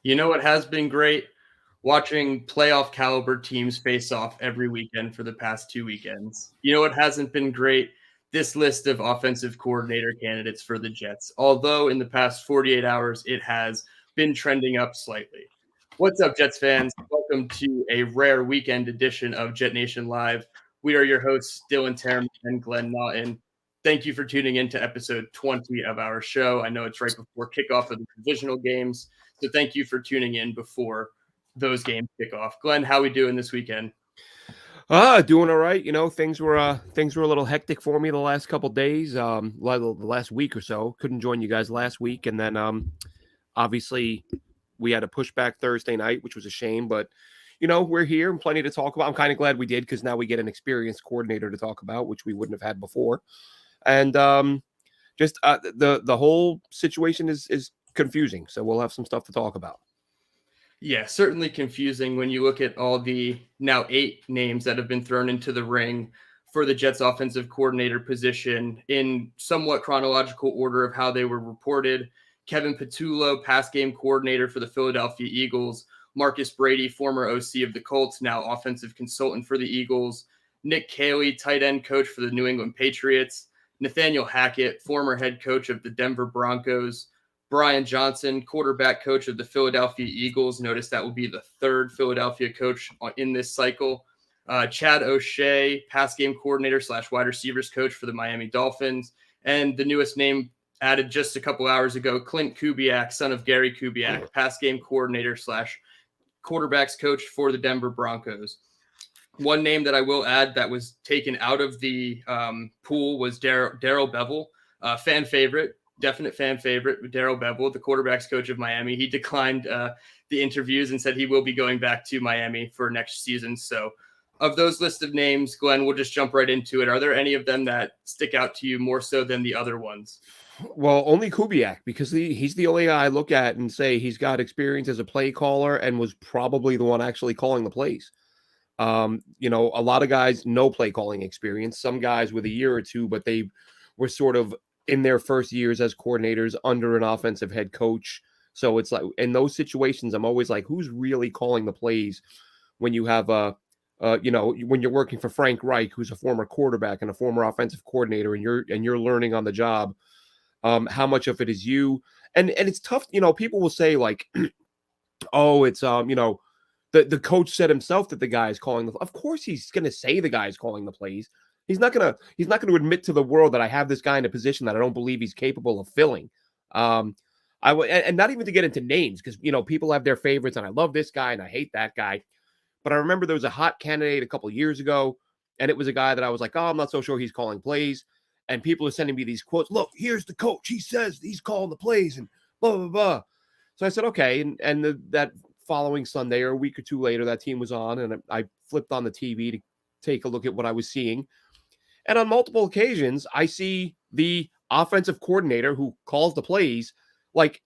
You know what has been great? Watching playoff caliber teams face off every weekend for the past 2 weekends. You know what hasn't been great? This list of offensive coordinator candidates for the Jets. Although in the past 48 hours, it has been trending up slightly. What's up, Jets fans? Welcome to a rare weekend edition of Jet Nation Live. We are your hosts, Dylan Terman and Glenn Naughton. Thank you for tuning in to episode 20 of our show. I know it's right before kickoff of the divisional games. So thank you for tuning in before those games kick off. Glenn, how we doing this weekend? Doing all right. Things were a little hectic for me the last couple days. The last week or so. Couldn't join you guys last week, and then obviously we had a pushback Thursday night, which was a shame. But we're here and plenty to talk about. I'm kind of glad we did because now we get an experienced coordinator to talk about, which we wouldn't have had before. And just the whole situation is confusing. So we'll have some stuff to talk about. Yeah, certainly confusing when you look at all the now 8 names that have been thrown into the ring for the Jets offensive coordinator position in somewhat chronological order of how they were reported. Kevin Patullo, pass game coordinator for the Philadelphia Eagles. Marcus Brady, former OC of the Colts, now offensive consultant for the Eagles. Nick Caley, tight end coach for the New England Patriots. Nathaniel Hackett, former head coach of the Denver Broncos. Brian Johnson, quarterback coach of the Philadelphia Eagles. Notice that will be the third Philadelphia coach in this cycle. Chad O'Shea, pass game coordinator / wide receivers coach for the Miami Dolphins. And the newest name added just a couple hours ago, Clint Kubiak, son of Gary Kubiak, pass game coordinator / quarterbacks coach for the Denver Broncos. One name that I will add that was taken out of the pool was Darrell Bevell, fan favorite. Definite fan favorite, Darrell Bevell, the quarterback's coach of Miami. He declined the interviews and said he will be going back to Miami for next season. So of those list of names, Glenn, we'll just jump right into it. Are there any of them that stick out to you more so than the other ones? Well, only Kubiak, because he's the only guy I look at and say he's got experience as a play caller and was probably the one actually calling the plays. A lot of guys no play calling experience. Some guys with a year or two, but they were sort of in their first years as coordinators under an offensive head coach. So it's like in those situations, I'm always like, who's really calling the plays when you have when you're working for Frank Reich, who's a former quarterback and a former offensive coordinator, and you're learning on the job. How much of it is you? And it's tough. People will say like, oh, it's the coach said himself that the guy is calling the. Of course, he's going to say the guy is calling the plays. He's not gonna admit to the world that I have this guy in a position that I don't believe he's capable of filling. And not even to get into names because people have their favorites, and I love this guy and I hate that guy. But I remember there was a hot candidate a couple of years ago, and it was a guy that I was like, oh, I'm not so sure he's calling plays. And people are sending me these quotes. Look, here's the coach. He says he's calling the plays and blah blah blah. So I said, okay. And that following Sunday or a week or two later, that team was on, and I flipped on the TV to take a look at what I was seeing. And on multiple occasions, I see the offensive coordinator who calls the plays, like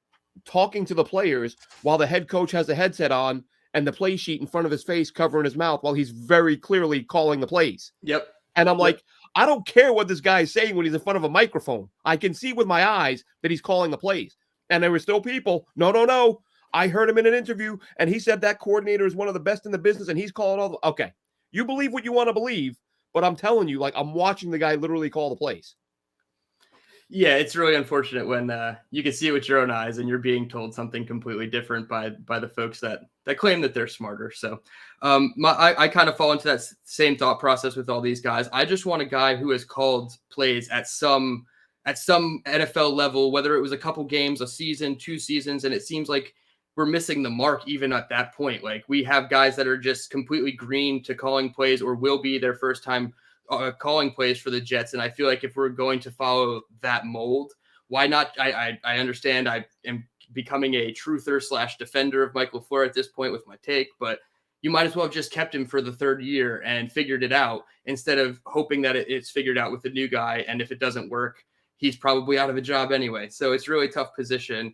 talking to the players while the head coach has a headset on and the play sheet in front of his face covering his mouth while he's very clearly calling the plays. Yep. And I'm like, I don't care what this guy is saying when he's in front of a microphone. I can see with my eyes that he's calling the plays. And there were still people, no. I heard him in an interview, and he said that coordinator is one of the best in the business, and he's calling all the... Okay, you believe what you want to believe, but I'm telling you, like, I'm watching the guy literally call the plays. Yeah, it's really unfortunate when you can see it with your own eyes and you're being told something completely different by the folks that claim that they're smarter. So I kind of fall into that same thought process with all these guys. I just want a guy who has called plays at some NFL level, whether it was a couple games, a season, 2 seasons, and it seems like we're missing the mark even at that point. Like we have guys that are just completely green to calling plays or will be their first time calling plays for the Jets. And I feel like if we're going to follow that mold, why not? I understand I am becoming a truther / defender of Mike LaFleur at this point with my take, but you might as well have just kept him for the 3rd year and figured it out instead of hoping that it's figured out with the new guy. And if it doesn't work, he's probably out of a job anyway. So it's really a tough position.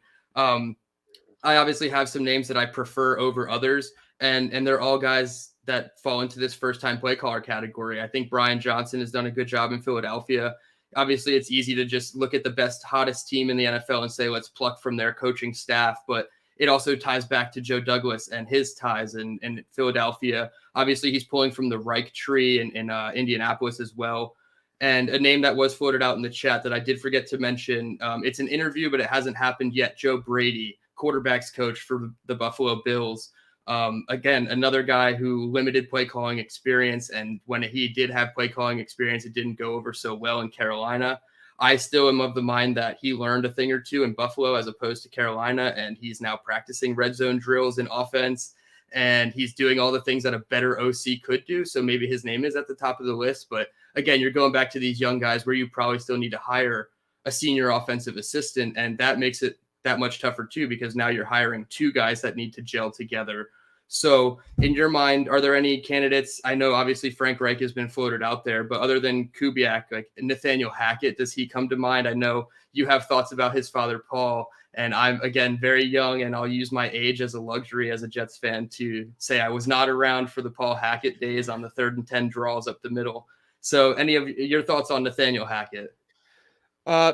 I obviously have some names that I prefer over others, and they're all guys that fall into this first-time play caller category. I think Brian Johnson has done a good job in Philadelphia. Obviously, it's easy to just look at the best, hottest team in the NFL and say, let's pluck from their coaching staff. But it also ties back to Joe Douglas and his ties in Philadelphia. Obviously, he's pulling from the Reich tree in Indianapolis as well. And a name that was floated out in the chat that I did forget to mention, it's an interview, but it hasn't happened yet. Joe Brady, quarterbacks coach for the Buffalo Bills. Again, another guy who limited play calling experience. And when he did have play calling experience, it didn't go over so well in Carolina. I still am of the mind that he learned a thing or two in Buffalo as opposed to Carolina. And he's now practicing red zone drills in offense. And he's doing all the things that a better OC could do. So maybe his name is at the top of the list. But again, you're going back to these young guys where you probably still need to hire a senior offensive assistant. And that makes it that much tougher too, because now you're hiring two guys that need to gel together. So in your mind, are there any candidates? I know obviously Frank Reich has been floated out there, but other than Kubiak, like Nathaniel Hackett, does he come to mind? I know you have thoughts about his father, Paul, and I'm, again, very young, and I'll use my age as a luxury as a Jets fan to say I was not around for the Paul Hackett days on the 3rd and 10 draws up the middle. So any of your thoughts on Nathaniel Hackett?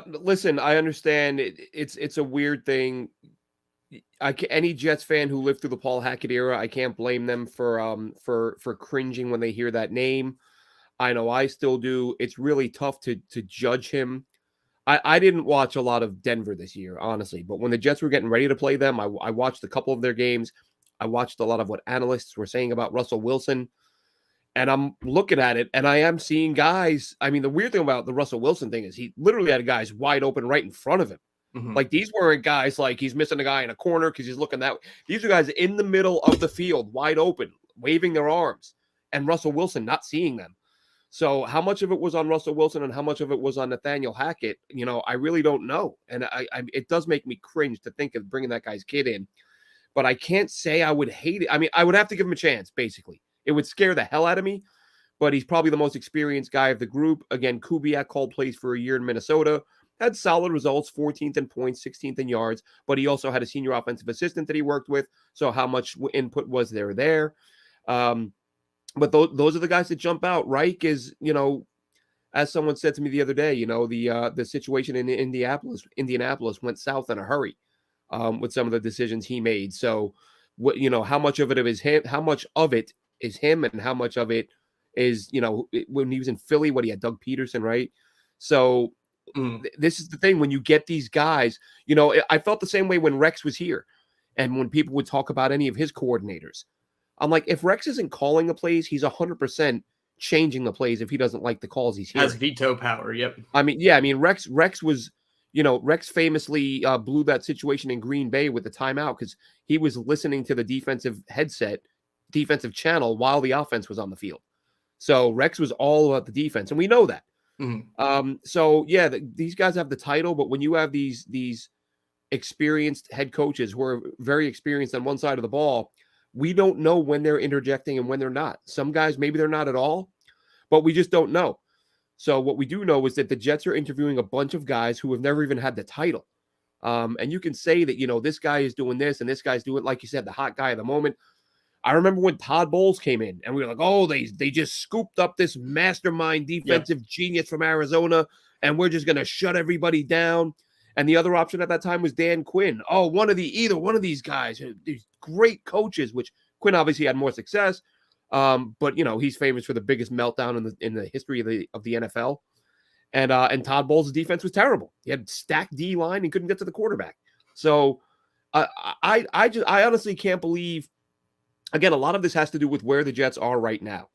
Listen, I understand it's a weird thing. Any Jets fan who lived through the Paul Hackett era, I can't blame them for cringing when they hear that name. I know I still do. It's really tough to judge him. I didn't watch a lot of Denver this year, honestly, but when the Jets were getting ready to play them, I watched a couple of their games. I watched a lot of what analysts were saying about Russell Wilson, and I'm looking at it, and I am seeing guys. I mean, the weird thing about the Russell Wilson thing is he literally had guys wide open right in front of him. Mm-hmm. Like, these weren't guys like he's missing a guy in a corner because he's looking that way. These are guys in the middle of the field, wide open, waving their arms, and Russell Wilson not seeing them. So how much of it was on Russell Wilson and how much of it was on Nathaniel Hackett, I really don't know. And it does make me cringe to think of bringing that guy's kid in. But I can't say I would hate it. I mean, I would have to give him a chance, basically. It would scare the hell out of me, but he's probably the most experienced guy of the group. Again, Kubiak called plays for a year in Minnesota. Had solid results, 14th in points, 16th in yards, but he also had a senior offensive assistant that he worked with. So how much input was there? But those are the guys that jump out. Reich is, as someone said to me the other day, the situation in Indianapolis went south in a hurry with some of the decisions he made. So, how much of it is him? How much of it is him, and how much of it is, when he was in Philly, he had Doug Peterson, right? So this is the thing when you get these guys. I felt the same way when Rex was here, and when people would talk about any of his coordinators. I'm like, if Rex isn't calling the plays, he's 100% changing the plays if he doesn't like the calls he's hearing. Has veto power, yep. I mean, Rex was, Rex famously blew that situation in Green Bay with the timeout because he was listening to the defensive channel while the offense was on the field. So Rex was all about the defense, and we know that. Mm-hmm. So yeah, these guys have the title, but when you have these experienced head coaches who are very experienced on one side of the ball, we don't know when they're interjecting and when they're not. Some guys, maybe they're not at all, but we just don't know. So what we do know is that the Jets are interviewing a bunch of guys who have never even had the title. And you can say that, this guy is doing this and this guy's doing, like you said, the hot guy of the moment. I remember when Todd Bowles came in and we were like, oh, they just scooped up this mastermind defensive genius from Arizona, and we're just going to shut everybody down. And the other option at that time was Dan Quinn. Oh, either one of these guys, these great coaches, which Quinn obviously had more success. But he's famous for the biggest meltdown in the history of the NFL. And Todd Bowles' defense was terrible. He had stacked D line and couldn't get to the quarterback. So I honestly can't believe. Again, a lot of this has to do with where the Jets are right now.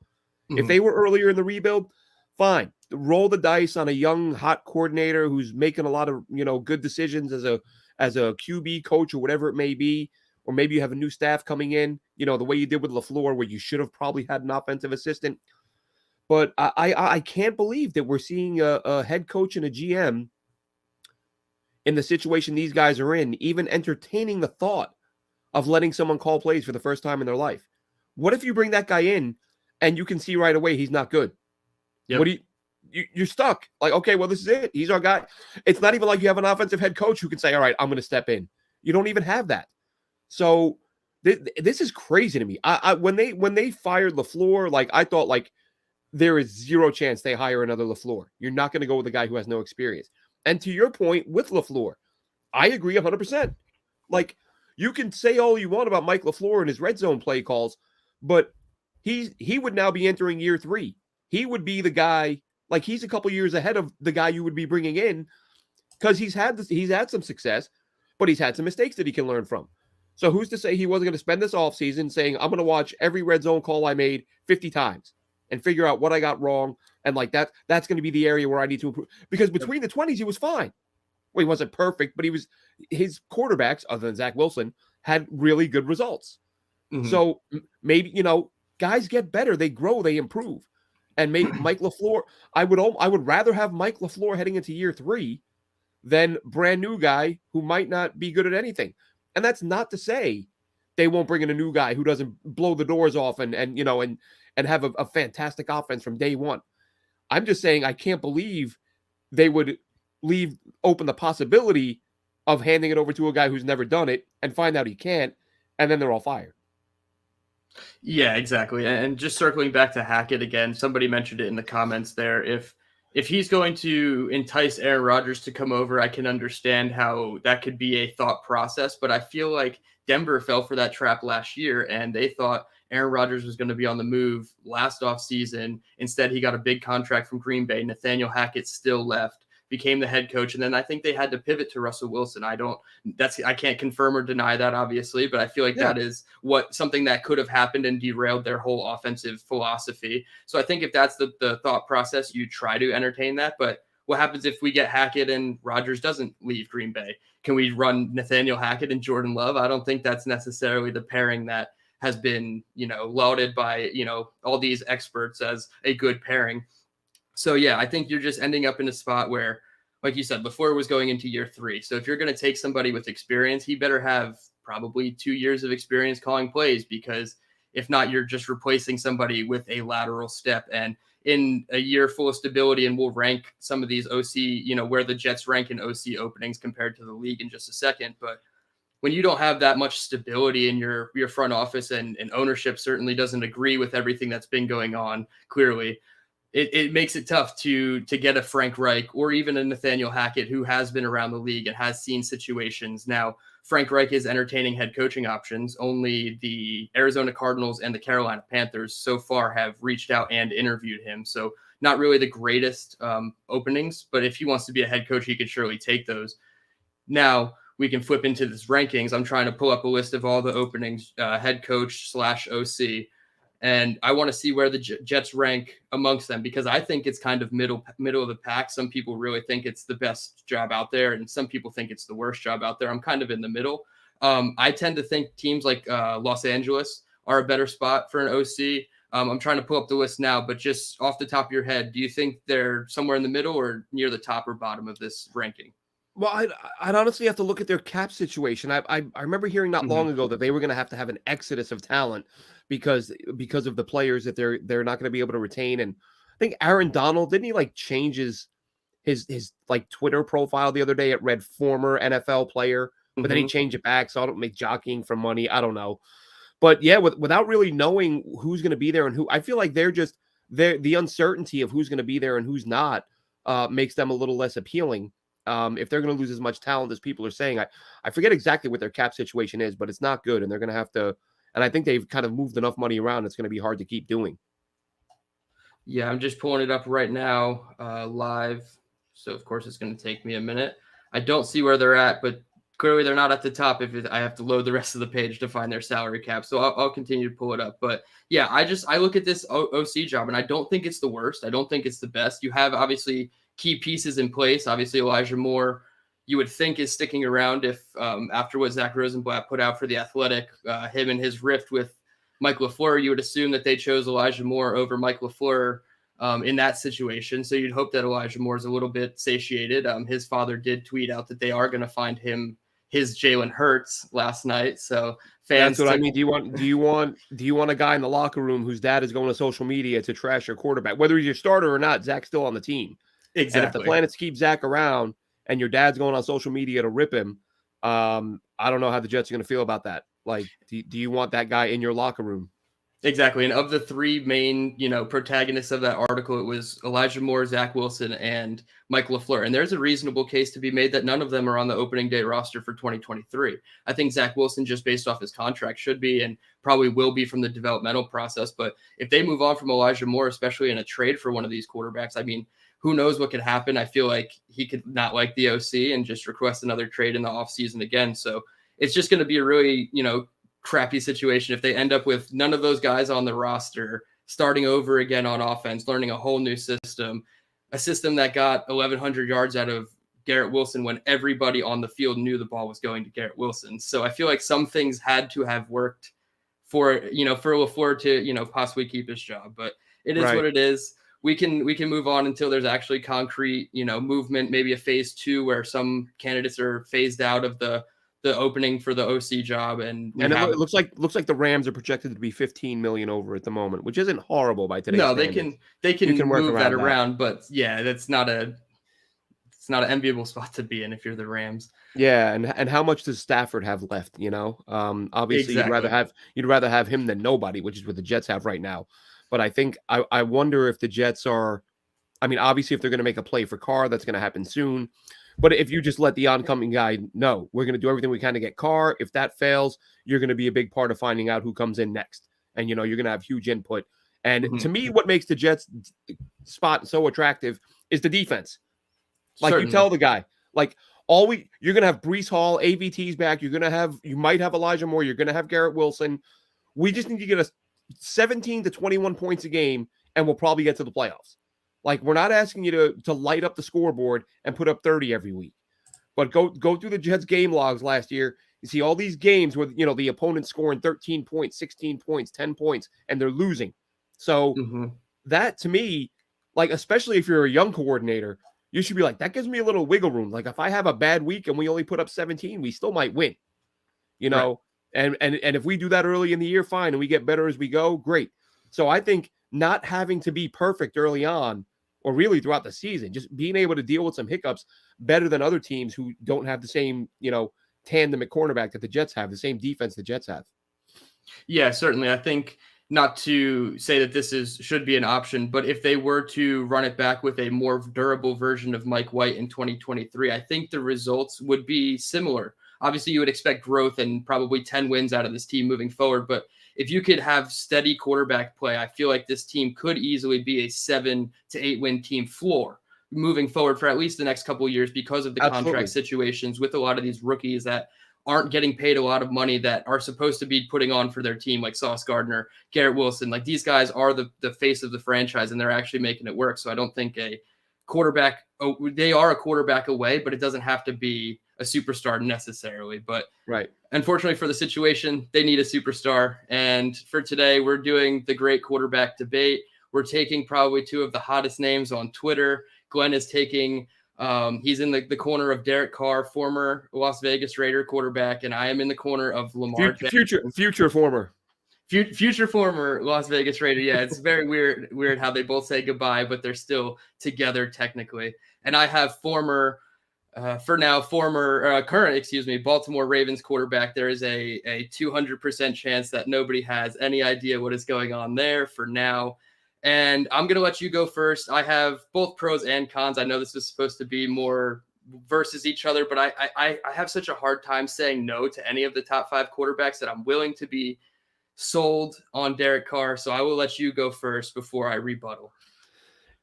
Mm-hmm. If they were earlier in the rebuild, fine. Roll the dice on a young, hot coordinator who's making a lot of, good decisions as a QB coach or whatever it may be. Or maybe you have a new staff coming in, the way you did with LaFleur, where you should have probably had an offensive assistant. But I can't believe that we're seeing a head coach and a GM in the situation these guys are in, even entertaining the thought of letting someone call plays for the first time in their life. What if you bring that guy in and you can see right away he's not good? Yep. What do you're stuck. Like, okay, well, this is it. He's our guy. It's not even like you have an offensive head coach who can say, all right, I'm going to step in. You don't even have that. So this is crazy to me. When they fired LaFleur, like, I thought, like, there is zero chance they hire another LaFleur. You're not going to go with a guy who has no experience. And to your point with LaFleur, I agree 100%. Like, You can say all you want about Mike LaFleur and his red zone play calls, but he would now be entering year 3. He would be the guy, like he's a couple years ahead of the guy you would be bringing in because he's had some success, but he's had some mistakes that he can learn from. So who's to say he wasn't going to spend this offseason saying, I'm going to watch every red zone call I made 50 times and figure out what I got wrong. And like that's going to be the area where I need to improve. Because between the 20s, he was fine. Well, he wasn't perfect, but his quarterbacks, other than Zach Wilson, had really good results. Mm-hmm. So maybe, guys get better, they grow, they improve. And maybe Mike LaFleur, I would rather have Mike LaFleur heading into year 3 than brand new guy who might not be good at anything. And that's not to say they won't bring in a new guy who doesn't blow the doors off and have a fantastic offense from day one. I'm just saying I can't believe they would leave open the possibility of handing it over to a guy who's never done it and find out he can't, and then they're all fired. Yeah, exactly. And just circling back to Hackett again, somebody mentioned it in the comments there. If he's going to entice Aaron Rodgers to come over, I can understand how that could be a thought process. But I feel like Denver fell for that trap last year, and they thought Aaron Rodgers was going to be on the move last offseason. Instead, he got a big contract from Green Bay. Nathaniel Hackett still left, became the head coach, and then I think they had to pivot to Russell Wilson. I can't confirm or deny that, obviously, but I feel like that is something that could have happened and derailed their whole offensive philosophy. So I think if that's the thought process, you try to entertain that. But what happens if we get Hackett and Rodgers doesn't leave Green Bay? Can we run Nathaniel Hackett and Jordan Love? I don't think that's necessarily the pairing that has been, lauded by, all these experts as a good pairing. So, yeah, I think you're just ending up in a spot where, like you said, LaFleur was going into year 3. So if you're going to take somebody with experience, he better have probably 2 years of experience calling plays, because if not, you're just replacing somebody with a lateral step. And in a year full of stability, and we'll rank some of these OC, where the Jets rank in OC openings compared to the league in just a second. But when you don't have that much stability in your front office and ownership certainly doesn't agree with everything that's been going on, clearly, it makes it tough to get a Frank Reich or even a Nathaniel Hackett who has been around the league and has seen situations. Now, Frank Reich is entertaining head coaching options. Only the Arizona Cardinals and the Carolina Panthers so far have reached out and interviewed him. So not really the greatest openings, but if he wants to be a head coach, he could surely take those. Now, we can flip into this rankings. I'm trying to pull up a list of all the openings, head coach / OC. And I want to see where the Jets rank amongst them, because I think it's kind of middle of the pack. Some people really think it's the best job out there, and some people think it's the worst job out there. I'm kind of in the middle. I tend to think teams like Los Angeles are a better spot for an OC. I'm trying to pull up the list now, but just off the top of your head, do you think they're somewhere in the middle or near the top or bottom of this ranking? Well, I'd honestly have to look at their cap situation. I remember hearing not long ago that they were going to have an exodus of talent because of the players that they're not going to be able to retain. And I think Aaron Donald, didn't he like change his like Twitter profile the other day? It read former NFL player, but then he changed it back, so I don't make jockeying for money. I don't know. But yeah, without really knowing who's going to be there and who, I feel like the uncertainty of who's going to be there and who's not makes them a little less appealing. If they're going to lose as much talent as people are saying. I forget exactly what their cap situation is, but it's not good, and they're going to have to. And I think they've kind of moved enough money around. It's going to be hard to keep doing. Yeah, I'm just pulling it up right now live. So, of course, it's going to take me a minute. I don't see where they're at, but clearly they're not at the top if I have to load the rest of the page to find their salary cap. So I'll continue to pull it up. But, yeah, I look at this OC job, and I don't think it's the worst. I don't think it's the best. You have, obviously, key pieces in place. Obviously, Elijah Moore, you would think, is sticking around if after what Zach Rosenblatt put out for The Athletic, him and his rift with Mike LaFleur, you would assume that they chose Elijah Moore over Mike LaFleur in that situation. So you'd hope that Elijah Moore is a little bit satiated. His father did tweet out that they are going to find him his Jalen Hurts last night. So fans, that's what I mean. Do you want a guy in the locker room whose dad is going to social media to trash your quarterback, whether he's your starter or not? Zach's still on the team. Exactly. And if the plan is to keep Zach around and your dad's going on social media to rip him, I don't know how the Jets are going to feel about that. Like, do you want that guy in your locker room? Exactly. And of the three main, protagonists of that article, it was Elijah Moore, Zach Wilson, and Mike LaFleur. And there's a reasonable case to be made that none of them are on the opening day roster for 2023. I think Zach Wilson, just based off his contract, should be and probably will be from the developmental process. But if they move on from Elijah Moore, especially in a trade for one of these quarterbacks, I mean, who knows what could happen? I feel like he could not like the OC and just request another trade in the offseason again. So it's just going to be a really, crappy situation if they end up with none of those guys on the roster, starting over again on offense, learning a whole new system, a system that got 1,100 yards out of Garrett Wilson when everybody on the field knew the ball was going to Garrett Wilson. So I feel like some things had to have worked for LaFleur to, possibly keep his job, but it is Right. what it is. We can move on until there's actually concrete, movement, maybe a phase 2 where some candidates are phased out of the opening for the OC job, and It looks like the Rams are projected to be 15 million over at the moment, which isn't horrible by today's no, standards. they can You can work move that around that. around, but yeah, it's not an enviable spot to be in if you're the Rams. Yeah, and how much does Stafford have left? Obviously Exactly. you'd rather have him than nobody, which is what the Jets have right now. But I think I wonder if the Jets are. I mean, obviously, if they're going to make a play for Carr, that's going to happen soon. But if you just let the oncoming guy know, we're going to do everything we can to get Carr. If that fails, you're going to be a big part of finding out who comes in next. And, you're going to have huge input. And to me, what makes the Jets spot so attractive is the defense. Like Certainly. you tell the guy, like you're going to have Breece Hall, AVT's back. You might have Elijah Moore. You're going to have Garrett Wilson. We just need to get us 17 to 21 points a game, and we'll probably get to the playoffs. Like, we're not asking you to light up the scoreboard and put up 30 every week. But go through the Jets game logs last year. You see all these games where, the opponent's scoring 13 points, 16 points, 10 points, and they're losing. So that, to me, like, especially if you're a young coordinator, you should be like, that gives me a little wiggle room. Like, if I have a bad week and we only put up 17, we still might win. Right. And if we do that early in the year, fine, and we get better as we go, great. So I think not having to be perfect early on, or really throughout the season, just being able to deal with some hiccups better than other teams who don't have the same, tandem at cornerback that the Jets have, the same defense the Jets have. Yeah, certainly. I think, not to say that this should be an option, but if they were to run it back with a more durable version of Mike White in 2023, I think the results would be similar. Obviously, you would expect growth and probably 10 wins out of this team moving forward, but if you could have steady quarterback play, I feel like this team could easily be a 7 to 8 win team floor moving forward for at least the next couple of years because of the contract situations with a lot of these rookies that aren't getting paid a lot of money that are supposed to be putting on for their team, like Sauce Gardner, Garrett Wilson. Like, these guys are the face of the franchise, and they're actually making it work. So I don't think they are a quarterback away, but it doesn't have to be a superstar necessarily. But right. Unfortunately for the situation, they need a superstar. And for today, we're doing the great quarterback debate. We're taking probably two of the hottest names on Twitter. Glenn is taking he's in the corner of Derek Carr, former Las Vegas Raider quarterback, and I am in the corner of Lamar Jackson. Future former Las Vegas Raider. Yeah, it's very weird how they both say goodbye, but they're still together technically. And I have current, Baltimore Ravens quarterback. There is a 200% chance that nobody has any idea what is going on there for now. And I'm going to let you go first. I have both pros and cons. I know this is supposed to be more versus each other, but I have such a hard time saying no to any of the top 5 quarterbacks that I'm willing to be sold on Derek Carr. So I will let you go first before I rebuttal.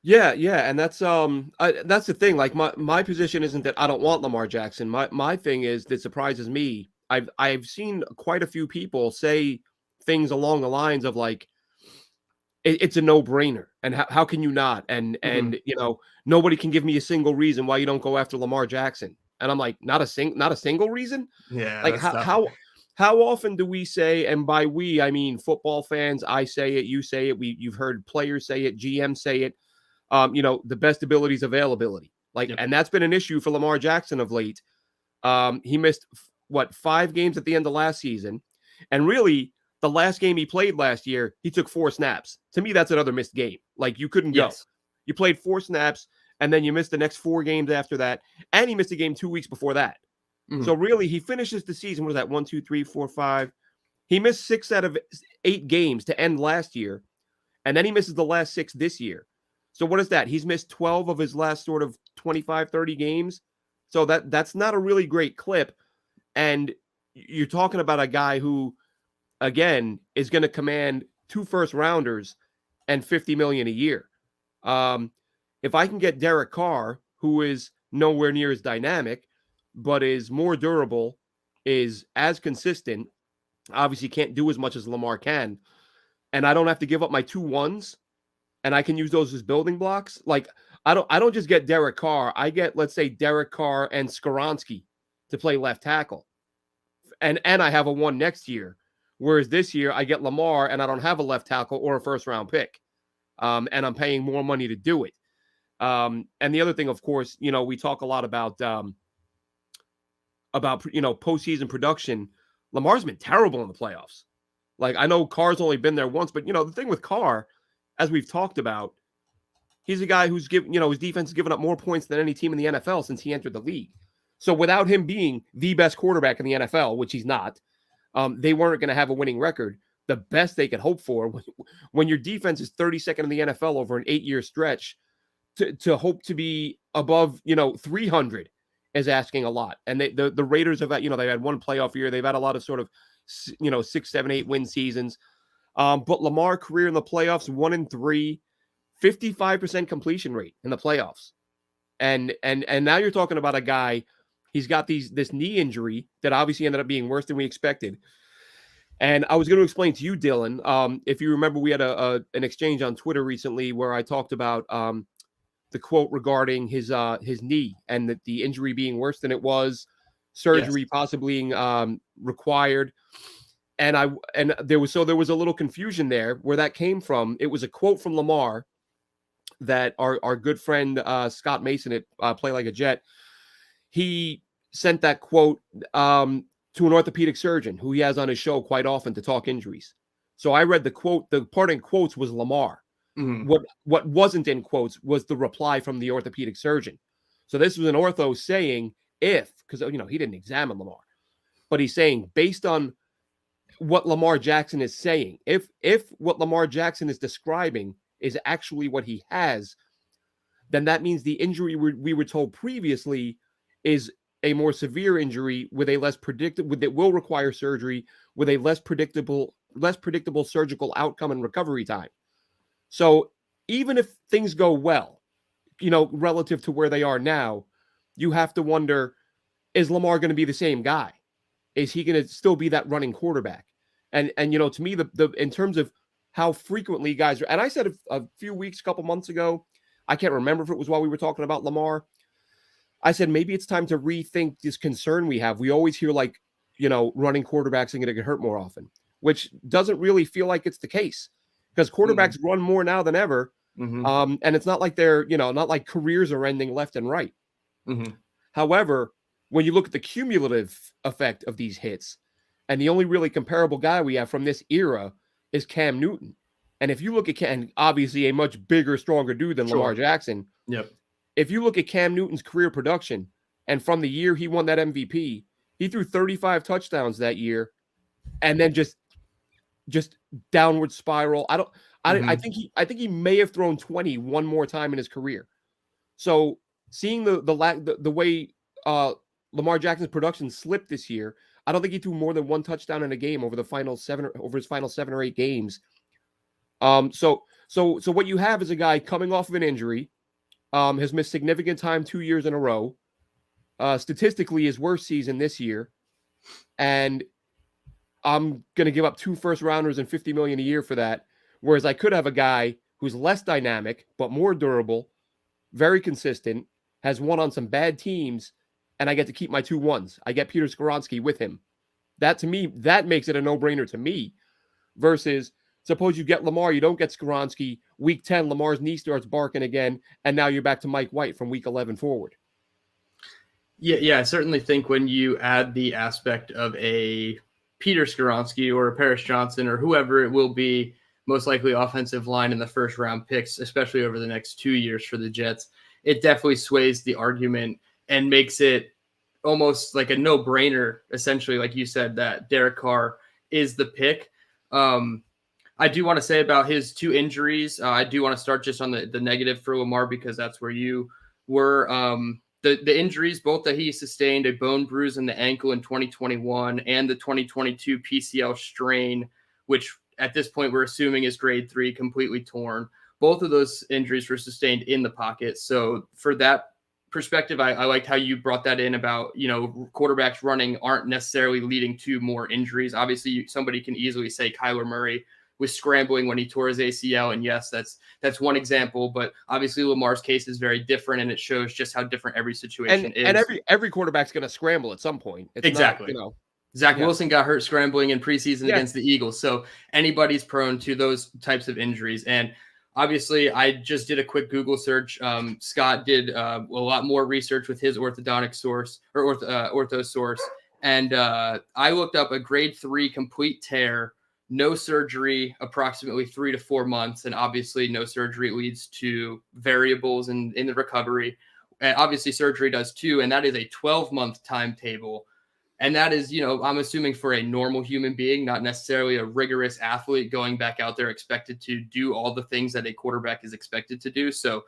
Yeah, and that's the thing. Like, my position isn't that I don't want Lamar Jackson. My thing is that surprises me. I've seen quite a few people say things along the lines of like, it's a no-brainer, and how can you not? And nobody can give me a single reason why you don't go after Lamar Jackson. And I'm like, not a single reason. Yeah. Like, how often do we say, and by we I mean football fans, I say it, you say it, you've heard players say it, GM say it. The best ability is availability. Like, yep. And that's been an issue for Lamar Jackson of late. He missed 5 games at the end of last season, and really, the last game he played last year, he took 4 snaps. To me, that's another missed game. Like, you couldn't go. You played 4 snaps, and then you missed the next 4 games after that, and he missed a game 2 weeks before that. So really, he finishes the season. What is that? 1, 2, 3, 4, 5. He missed 6 out of 8 games to end last year, and then he misses the last 6 this year. So what is that? He's missed 12 of his last sort of 25, 30 games. So that's not a really great clip. And you're talking about a guy who, again, is going to command 2 first rounders and $50 million a year. If I can get Derek Carr, who is nowhere near as dynamic, but is more durable, is as consistent, obviously can't do as much as Lamar can, and I don't have to give up my 2 ones, and I can use those as building blocks. Like I don't just get Derek Carr. I get, let's say, Derek Carr and Skoronski to play left tackle, and I have a 1 next year. Whereas this year I get Lamar and I don't have a left tackle or a first round pick, and I'm paying more money to do it. And the other thing, of course, we talk a lot about postseason production. Lamar's been terrible in the playoffs. Like, I know Carr's only been there once, but the thing with Carr, as we've talked about, he's a guy who's given, his defense has given up more points than any team in the NFL since he entered the league. So without him being the best quarterback in the NFL, which he's not, they weren't going to have a winning record. The best they could hope for when your defense is 32nd in the NFL over an 8-year stretch, to hope to be above, 300 is asking a lot. And the Raiders have had, they had 1 playoff year. They've had a lot of sort of, 6, 7, 8 win seasons. But Lamar career in the playoffs, 1-3, 55% completion rate in the playoffs. And now you're talking about a guy, he's got this knee injury that obviously ended up being worse than we expected. And I was going to explain to you, Dylan, if you remember, we had an exchange on Twitter recently where I talked about the quote regarding his knee and that the injury being worse than it was, surgery possibly being required. And there was a little confusion there where that came from. It was a quote from Lamar that our good friend Scott Mason at Play Like a Jet, he sent that quote to an orthopedic surgeon who he has on his show quite often to talk injuries. So I read the quote. The part in quotes was Lamar. Mm-hmm. What wasn't in quotes was the reply from the orthopedic surgeon. So this was an ortho saying because he didn't examine Lamar, but he's saying based on what Lamar Jackson is saying, if what Lamar Jackson is describing is actually what he has, then that means the injury we were told previously is a more severe injury with a less predictable, that will require surgery with a less predictable surgical outcome and recovery time. So even if things go well, relative to where they are now, you have to wonder, is Lamar going to be the same guy? Is he going to still be that running quarterback? And to me, the in terms of how frequently guys are, and I said a couple months ago, I can't remember if it was while we were talking about Lamar, I said, maybe it's time to rethink this concern we have. We always hear running quarterbacks are going to get hurt more often, which doesn't really feel like it's the case because quarterbacks run more now than ever. Mm-hmm. And it's not like they're, not like careers are ending left and right. Mm-hmm. However, when you look at the cumulative effect of these hits, and the only really comparable guy we have from this era is Cam Newton. And if you look at Cam, obviously a much bigger, stronger dude than Lamar Jackson. Yep. If you look at Cam Newton's career production, and from the year he won that MVP, he threw 35 touchdowns that year, and then just downward spiral. I think he may have thrown 20 one more time in his career. So seeing the way Lamar Jackson's production slipped this year, I don't think he threw more than 1 touchdown in a game over his final 7 or 8 games. So what you have is a guy coming off of an injury, has missed significant time 2 years in a row. Statistically, his worst season this year, and I'm going to give up 2 first rounders and $50 million a year for that. Whereas I could have a guy who's less dynamic but more durable, very consistent, has won on some bad teams, and I get to keep my 2 ones. I get Peter Skoronski with him. That to me, that makes it a no-brainer to me. Versus, suppose you get Lamar, you don't get Skoronski. Week 10, Lamar's knee starts barking again, and now you're back to Mike White from week 11 forward. Yeah, I certainly think when you add the aspect of a Peter Skoronski or a Paris Johnson or whoever it will be, most likely offensive line in the first round picks, especially over the next 2 years for the Jets, it definitely sways the argument and makes it almost like a no-brainer, essentially, like you said, that Derek Carr is the pick. I do want to say about his 2 injuries. I do want to start just on the negative for Lamar, because that's where you were. The injuries, both that he sustained, a bone bruise in the ankle in 2021 and the 2022 PCL strain, which at this point we're assuming is grade 3, completely torn. Both of those injuries were sustained in the pocket. So for that perspective, I liked how you brought that in about, quarterbacks running aren't necessarily leading to more injuries. Obviously, somebody can easily say Kyler Murray was scrambling when he tore his ACL. And yes, that's one example, but obviously Lamar's case is very different, and it shows just how different every situation is. And every quarterback's going to scramble at some point. It's exactly. Not, Zach Wilson got hurt scrambling in preseason against the Eagles. So anybody's prone to those types of injuries. And obviously, I just did a quick Google search. Scott did a lot more research with his orthodontic source or ortho source. And I looked up a grade 3 complete tear, no surgery, approximately 3 to 4 months. And obviously, no surgery leads to variables in the recovery. And obviously, surgery does too. And that is a 12-month timetable. And that is, I'm assuming for a normal human being, not necessarily a rigorous athlete going back out there expected to do all the things that a quarterback is expected to do. So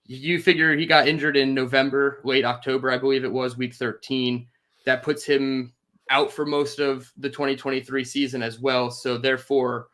you figure he got injured in November, late October, I believe it was, week 13. That puts him out for most of the 2023 season as well. So therefore,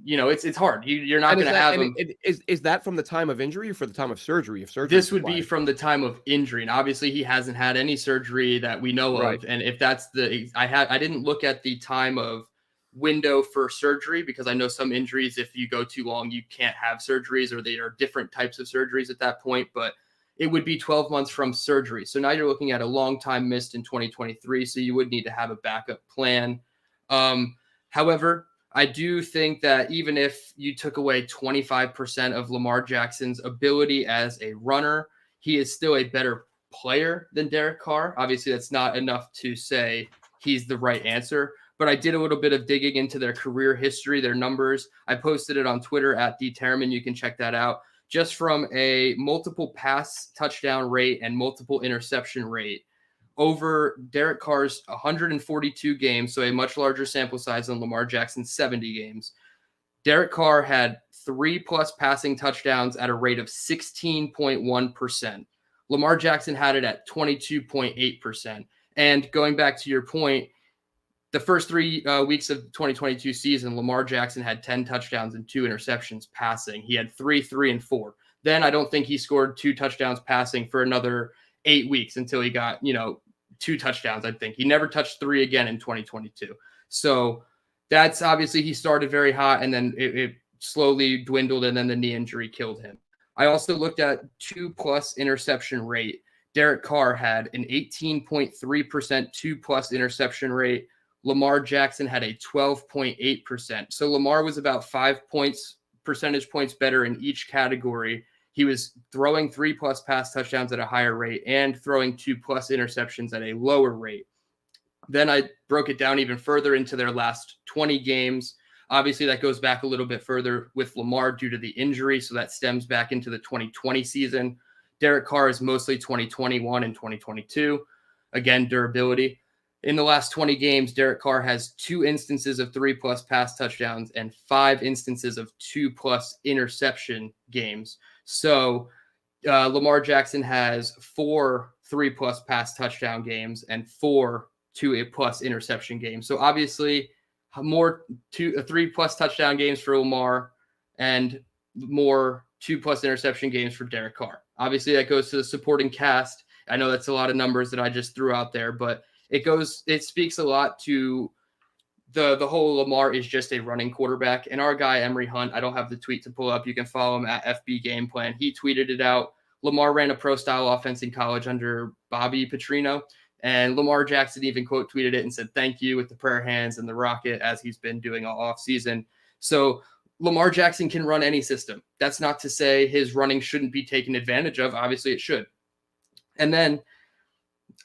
it's hard. You're not going to have him. Is that from the time of injury or for the time of surgery? If surgery, this would be from the time of injury, and obviously he hasn't had any surgery that we know of. And if that's I didn't look at the time of window for surgery, because I know some injuries, if you go too long, you can't have surgeries, or they are different types of surgeries at that point. But it would be 12 months from surgery. So now you're looking at a long time missed in 2023. So you would need to have a backup plan. However, I do think that even if you took away 25% of Lamar Jackson's ability as a runner, he is still a better player than Derek Carr. Obviously, that's not enough to say he's the right answer, but I did a little bit of digging into their career history, their numbers. I posted it on Twitter at @DTerman. You can check that out. Just from a multiple pass touchdown rate and multiple interception rate, over Derek Carr's 142 games, so a much larger sample size than Lamar Jackson's 70 games, Derek Carr had 3+ passing touchdowns at a rate of 16.1%. Lamar Jackson had it at 22.8%. And going back to your point, the first 3 weeks of the 2022 season, Lamar Jackson had 10 touchdowns and 2 interceptions passing. He had 3, 3, and 4. Then I don't think he scored 2 touchdowns passing for another 8 weeks until he got, 2 touchdowns. I think he never touched 3 again in 2022. So that's obviously he started very hot, and then it slowly dwindled, and then the knee injury killed him. I also looked at 2+ interception rate. Derek Carr had an 18.3% 2+ interception rate. Lamar Jackson had a 12.8%. So Lamar was about 5 percentage points better in each category. He was throwing 3+ pass touchdowns at a higher rate and throwing 2+ interceptions at a lower rate. Then I broke it down even further into their last 20 games. Obviously, that goes back a little bit further with Lamar due to the injury, so that stems back into the 2020 season. Derek Carr is mostly 2021 and 2022. Again, durability. In the last 20 games, Derek Carr has 2 instances of 3+ pass touchdowns and 5 instances of 2+ interception games. So Lamar Jackson has 4 3+ pass touchdown games and 4 2+ interception games. So obviously more 3+ touchdown games for Lamar and more 2+ interception games for Derek Carr. Obviously that goes to the supporting cast. I know that's a lot of numbers that I just threw out there, but it speaks a lot to the whole Lamar is just a running quarterback. And our guy, Emery Hunt, I don't have the tweet to pull up. You can follow him at FB Game Plan. He tweeted it out. Lamar ran a pro-style offense in college under Bobby Petrino. And Lamar Jackson even quote tweeted it and said, "Thank you," with the prayer hands and the rocket, as he's been doing all offseason. So Lamar Jackson can run any system. That's not to say his running shouldn't be taken advantage of. Obviously it should. And then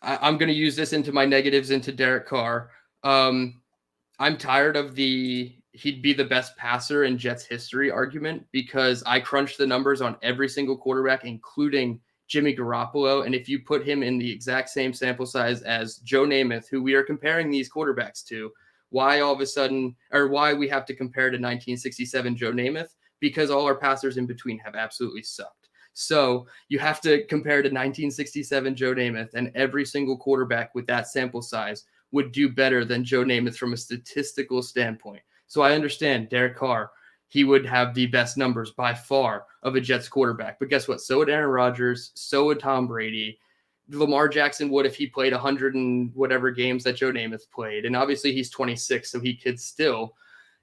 I'm going to use this into my negatives into Derek Carr. I'm tired of he'd be the best passer in Jets history argument, because I crunched the numbers on every single quarterback, including Jimmy Garoppolo. And if you put him in the exact same sample size as Joe Namath, who we are comparing these quarterbacks to, Why all of a sudden, or why we have to compare to 1967 Joe Namath? Because all our passers in between have absolutely sucked. So you have to compare to 1967 Joe Namath, and every single quarterback with that sample size would do better than Joe Namath from a statistical standpoint. So I understand Derek Carr, he would have the best numbers by far of a Jets quarterback. But guess what? So would Aaron Rodgers. So would Tom Brady. Lamar Jackson would if he played 100 and whatever games that Joe Namath played. And obviously he's 26, so he could still.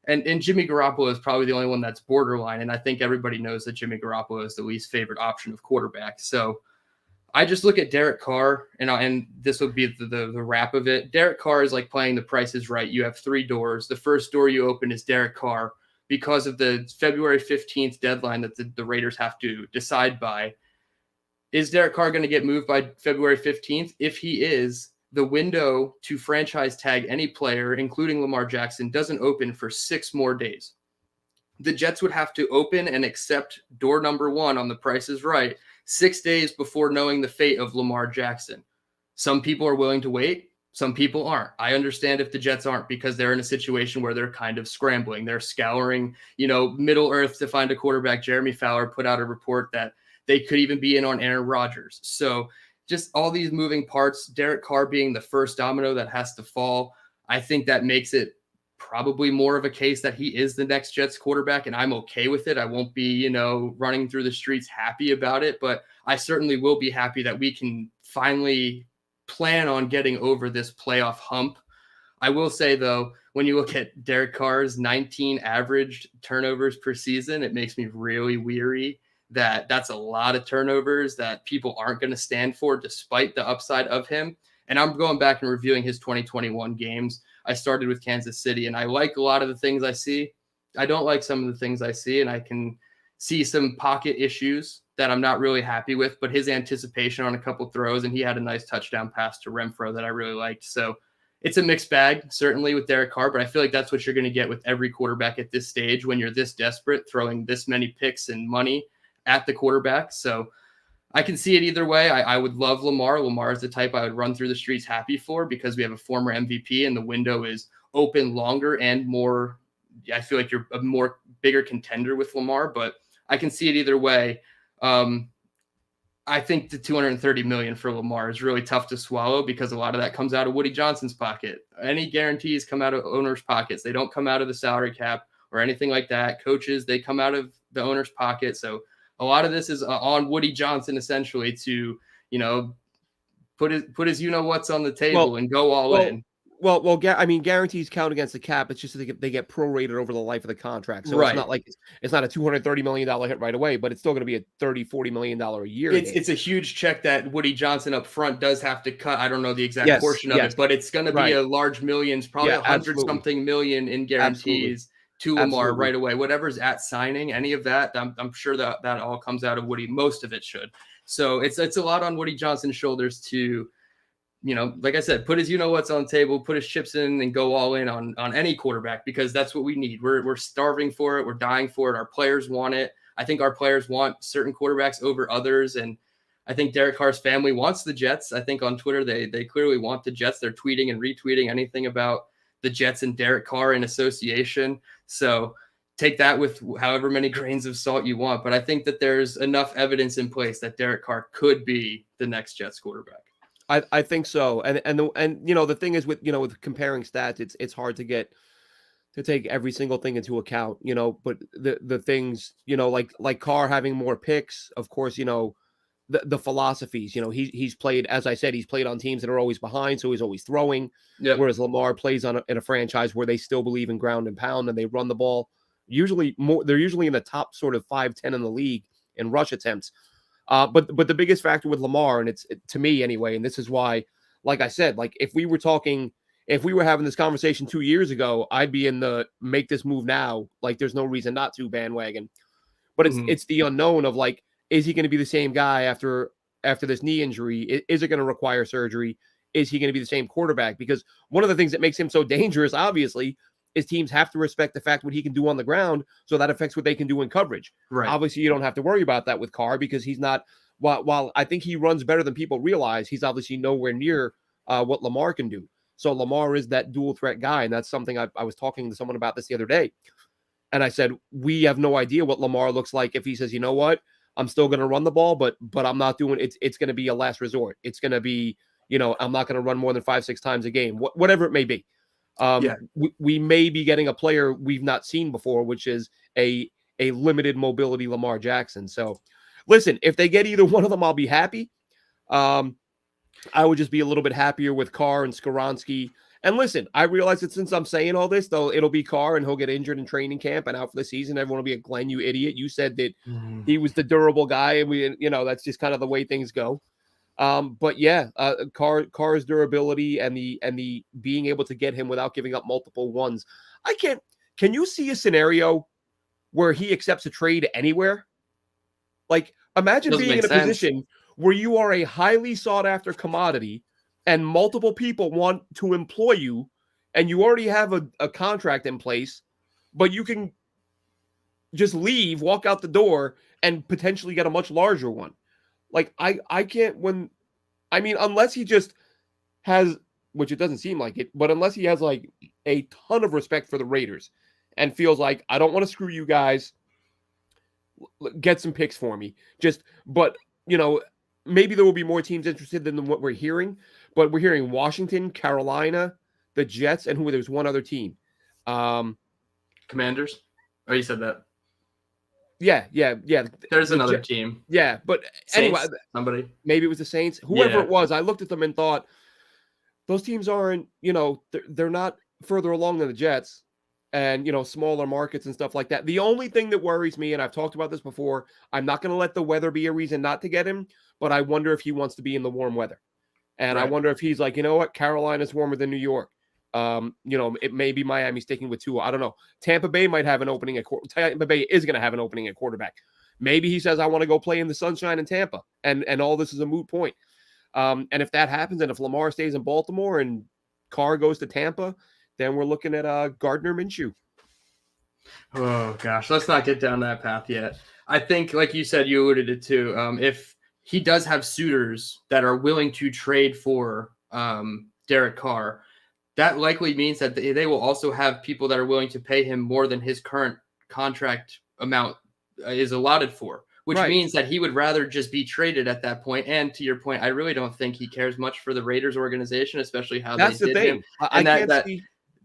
And Jimmy Garoppolo is probably the only one that's borderline. And I think everybody knows that Jimmy Garoppolo is the least favorite option of quarterback. So I just look at Derek Carr, and this will be the wrap of it. Derek Carr is like playing The Price is Right. You have 3 doors. The first door you open is Derek Carr because of the February 15th deadline that the Raiders have to decide by. Is Derek Carr going to get moved by February 15th? If he is, the window to franchise tag any player, including Lamar Jackson, doesn't open for 6 more days. The Jets would have to open and accept door number 1 on The Price is Right 6 days before knowing the fate of Lamar Jackson. Some people are willing to wait. Some people aren't. I understand if the Jets aren't, because they're in a situation where they're kind of scrambling. They're scouring, Middle Earth to find a quarterback. Jeremy Fowler put out a report that they could even be in on Aaron Rodgers. So just all these moving parts, Derek Carr being the first domino that has to fall, I think that makes it probably more of a case that he is the next Jets quarterback, and I'm okay with it. I won't be, running through the streets happy about it, but I certainly will be happy that we can finally plan on getting over this playoff hump. I will say, though, when you look at Derek Carr's 19 averaged turnovers per season, it makes me really weary that that's a lot of turnovers that people aren't going to stand for despite the upside of him. And I'm going back and reviewing his 2021 games. I started with Kansas City, and I like a lot of the things I see. I don't like some of the things I see, and I can see some pocket issues that I'm not really happy with, but his anticipation on a couple throws, and he had a nice touchdown pass to Renfro that I really liked. So it's a mixed bag, certainly with Derek Carr, but I feel like that's what you're going to get with every quarterback at this stage when you're this desperate, throwing this many picks and money at the quarterback. So I can see it either way. I would love Lamar. Lamar is the type I would run through the streets happy for, because we have a former MVP and the window is open longer and more. I feel like you're a more bigger contender with Lamar, but I can see it either way. I think the $230 million for Lamar is really tough to swallow, because a lot of that comes out of Woody Johnson's pocket. Any guarantees come out of owners' pockets. They don't come out of the salary cap or anything like that. Coaches, they come out of the owner's pocket. So a lot of this is on Woody Johnson, essentially, to, put his what's on the table and go all in. Well, guarantees count against the cap. It's just they get prorated over the life of the contract. So right. It's not like it's not a $230 million hit right away, but it's still going to be a $30-40 million a year. It's a huge check that Woody Johnson up front does have to cut. I don't know the exact portion of it, but it's going to be a large millions, probably 100-something million in guarantees to Lamar right away. Whatever's at signing, any of that, I'm sure that all comes out of Woody. Most of it should. So it's a lot on Woody Johnson's shoulders to, like I said, put his what's on the table, put his chips in, and go all in on any quarterback, because that's what we need. We're starving for it. We're dying for it. Our players want it. I think our players want certain quarterbacks over others, and I think Derek Carr's family wants the Jets. I think on Twitter they clearly want the Jets. They're tweeting and retweeting anything about the Jets and Derek Carr in association. So take that with however many grains of salt you want. But I think that there's enough evidence in place that Derek Carr could be the next Jets quarterback. I think so. And the thing is with comparing stats, it's hard to take every single thing into account, but the things, like Carr having more picks, of course, the philosophies, he's played, as I said, he's played on teams that are always behind, so he's always throwing. Yep. Whereas Lamar plays in a franchise where they still believe in ground and pound, and they run the ball they're usually in the top sort of 5-10 in the league in rush attempts. But the biggest factor with Lamar, and to me anyway, and this is why, like I said, like if we were having this conversation 2 years ago, I'd be in the make this move now, like there's no reason not to bandwagon. But it's the unknown of, like, is he going to be the same guy after this knee injury? Is it going to require surgery? Is he going to be the same quarterback? Because one of the things that makes him so dangerous, obviously, is teams have to respect the fact what he can do on the ground, so that affects what they can do in coverage. Right. Obviously, you don't have to worry about that with Carr, because he's not, while I think he runs better than people realize, he's obviously nowhere near what Lamar can do. So Lamar is that dual threat guy. And that's something I was talking to someone about this the other day. And I said, we have no idea what Lamar looks like if he says, you know what, I'm still going to run the ball, but I'm not doing it. It's going to be a last resort. It's going to be, I'm not going to run more than 5-6 times a game, whatever it may be. We may be getting a player we've not seen before, which is a limited mobility Lamar Jackson. So listen, if they get either one of them, I'll be happy. I would just be a little bit happier with Carr and Skoronski. And listen, I realize that since I'm saying all this, though, it'll be Carr and he'll get injured in training camp and out for the season. Everyone will be a Glenn, you idiot. You said that he was the durable guy, and that's just kind of the way things go. But yeah, Carr's durability and the being able to get him without giving up multiple ones. Can you see a scenario where he accepts a trade anywhere? Like, imagine being in a position where you are a highly sought after commodity and multiple people want to employ you, and you already have a contract in place, but you can just leave, walk out the door, and potentially get a much larger one. Like, I can't unless he just has, which it doesn't seem like it, but unless he has like a ton of respect for the Raiders and feels like, I don't want to screw you guys, get some picks for me. Maybe there will be more teams interested than what we're hearing, but we're hearing Washington, Carolina, the Jets, and there's one other team. Commanders? Oh, you said that. Yeah. There's another team. Yeah, but Saints? Anyway, somebody. Maybe it was the Saints. Whoever it was, I looked at them and thought, those teams aren't, they're not further along than the Jets and, smaller markets and stuff like that. The only thing that worries me, and I've talked about this before, I'm not going to let the weather be a reason not to get him, but I wonder if he wants to be in the warm weather. And right. I wonder if he's like, you know what, Carolina's warmer than New York. It may be Miami sticking with Tua. I don't know. Tampa Bay might have an opening Tampa Bay is going to have an opening at quarterback. Maybe he says, I want to go play in the sunshine in Tampa. And all this is a moot point. And if that happens, and if Lamar stays in Baltimore and Carr goes to Tampa, then we're looking at Gardner Minshew. Oh, gosh. Let's not get down that path yet. I think, like you said, you alluded it to, if he does have suitors that are willing to trade for Derek Carr, that likely means that they will also have people that are willing to pay him more than his current contract amount is allotted for, which means that he would rather just be traded at that point. And to your point, I really don't think he cares much for the Raiders organization, especially how they did him. And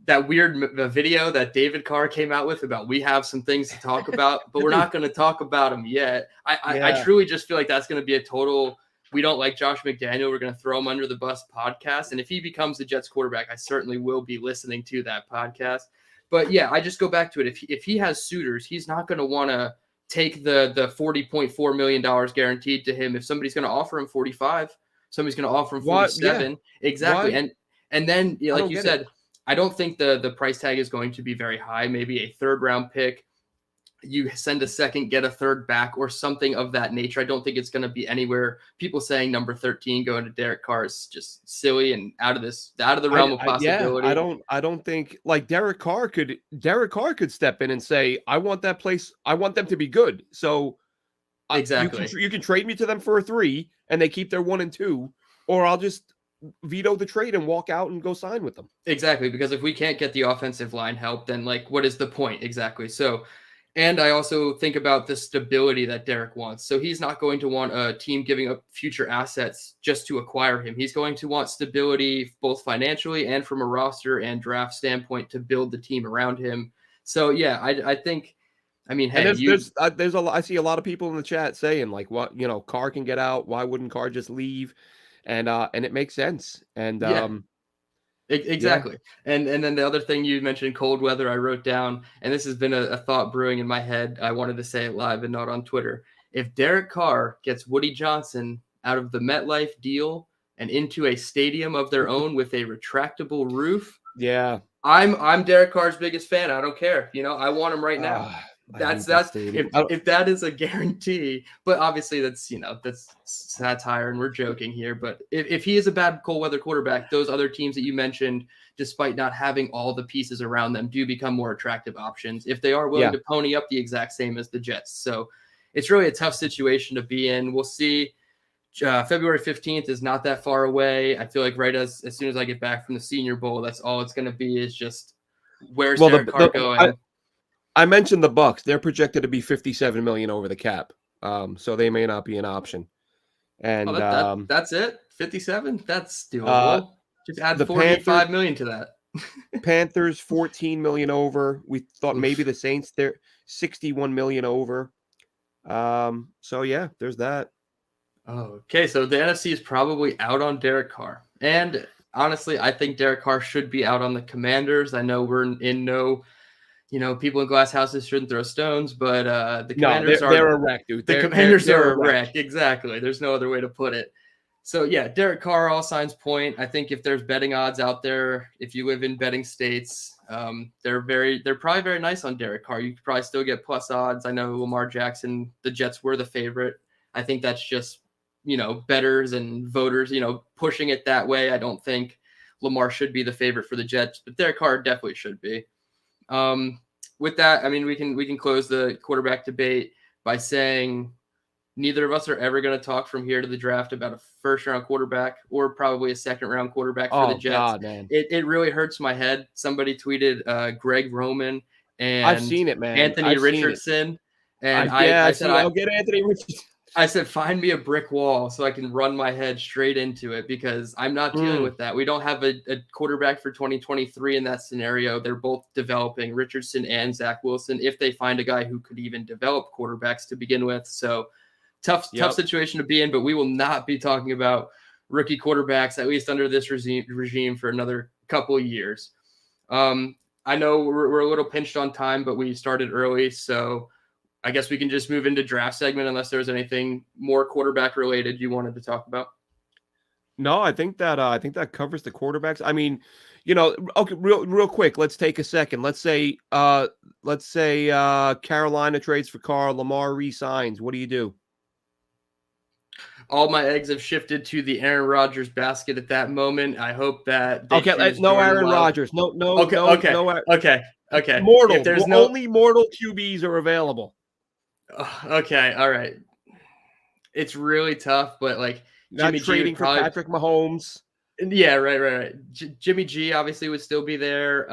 that weird video that David Carr came out with about we have some things to talk about, but we're not going to talk about them yet. I truly just feel like that's going to be a total we don't like Josh McDaniel, we're going to throw him under the bus podcast. And if he becomes the Jets quarterback, I certainly will be listening to that podcast. But yeah, I just go back to it. If he has suitors, he's not going to want to take the $40.4 million guaranteed to him. If somebody's going to offer him 45, somebody's going to offer him 47. Yeah. Exactly. Why? And then, like you said, I don't think the price tag is going to be very high. Maybe a third round pick. You send a second, get a third back or something of that nature. I don't think it's going to be anywhere. People saying number 13 going to Derek Carr is just silly and out of the realm of possibility. I don't think like Derek Carr could step in and say, I want that place. I want them to be good. So exactly. You can trade me to them for a 3 and they keep their 1 and 2, or I'll just veto the trade and walk out and go sign with them. Exactly. Because if we can't get the offensive line help, then like, what is the point? Exactly. So, and I also think about the stability that Derek wants. So he's not going to want a team giving up future assets just to acquire him. He's going to want stability both financially and from a roster and draft standpoint to build the team around him. So yeah, I think, I mean, hey, there's a lot. I see a lot of people in the chat saying like, what, Carr can get out. Why wouldn't Carr just leave? And it makes sense. And exactly. Yeah. And then the other thing you mentioned, cold weather, I wrote down, and this has been a thought brewing in my head. I wanted to say it live and not on Twitter. If Derek Carr gets Woody Johnson out of the MetLife deal and into a stadium of their own with a retractable roof, I'm Derek Carr's biggest fan. I don't care. I want him right now. That's if that is a guarantee, but obviously that's satire and we're joking here. But if he is a bad cold weather quarterback, those other teams that you mentioned, despite not having all the pieces around them, do become more attractive options if they are willing to pony up the exact same as the Jets. So it's really a tough situation to be in. We'll see. February 15th is not that far away. I feel like right as soon as I get back from the Senior Bowl, that's all it's going to be is just where's Well, Derek Carr going? I mentioned the Bucks. They're projected to be 57 million over the cap, so they may not be an option. And that's it. 57. That's uh, doable. Just add the 45 million to that. Panthers 14 million over. We thought maybe the Saints they're 61 million over. So yeah, there's that. Okay, so the NFC is probably out on Derek Carr. And honestly, I think Derek Carr should be out on the Commanders. I know we're in no, people in glass houses shouldn't throw stones, but the Commanders they're a wreck, dude. The Commanders are a wreck. Exactly. There's no other way to put it. So yeah, Derek Carr, all signs point. I think if there's betting odds out there, if you live in betting states, they're probably very nice on Derek Carr. You could probably still get plus odds. I know Lamar Jackson, the Jets were the favorite. I think that's just, bettors and voters, pushing it that way. I don't think Lamar should be the favorite for the Jets, but Derek Carr definitely should be. With that, I mean, we can close the quarterback debate by saying neither of us are ever going to talk from here to the draft about a first-round quarterback or probably a second-round quarterback for the Jets. God, man. It really hurts my head. Somebody tweeted Greg Roman and I've seen it, man. Anthony Richardson. And I said, I'll get Anthony Richardson. I said, find me a brick wall so I can run my head straight into it because I'm not dealing with that. We don't have a quarterback for 2023 in that scenario. They're both developing, Richardson and Zach Wilson, if they find a guy who could even develop quarterbacks to begin with. So tough situation to be in, but we will not be talking about rookie quarterbacks, at least under this regime for another couple of years. I know we're a little pinched on time, but we started early, so I guess we can just move into draft segment unless there's anything more quarterback related you wanted to talk about. No, I think that covers the quarterbacks. I mean, okay, real quick, let's take a second. Let's say Carolina trades for Carr, Lamar re-signs. What do you do? All my eggs have shifted to the Aaron Rodgers basket at that moment. I hope that no Aaron Rodgers. No. Okay. Mortal. If there's only mortal QBs are available. Okay, all right. It's really tough, but like Jimmy trading for Patrick Mahomes. Yeah, right. Jimmy G obviously would still be there.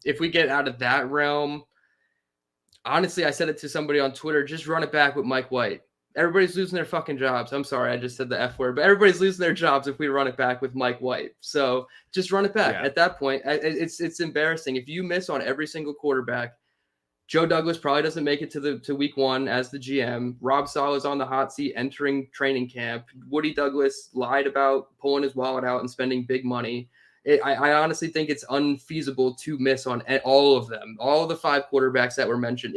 If we get out of that realm, honestly, I said it to somebody on Twitter, just run it back with Mike White. Everybody's losing their fucking jobs. I'm sorry, I just said the F word, but everybody's losing their jobs if we run it back with Mike White. So just run it back. At that point. It's embarrassing. If you miss on every single quarterback, Joe Douglas probably doesn't make it to week one as the GM. Rob Saleh is on the hot seat entering training camp. Woody Douglas lied about pulling his wallet out and spending big money. I honestly think it's unfeasible to miss on all of them, all of the 5 quarterbacks that were mentioned.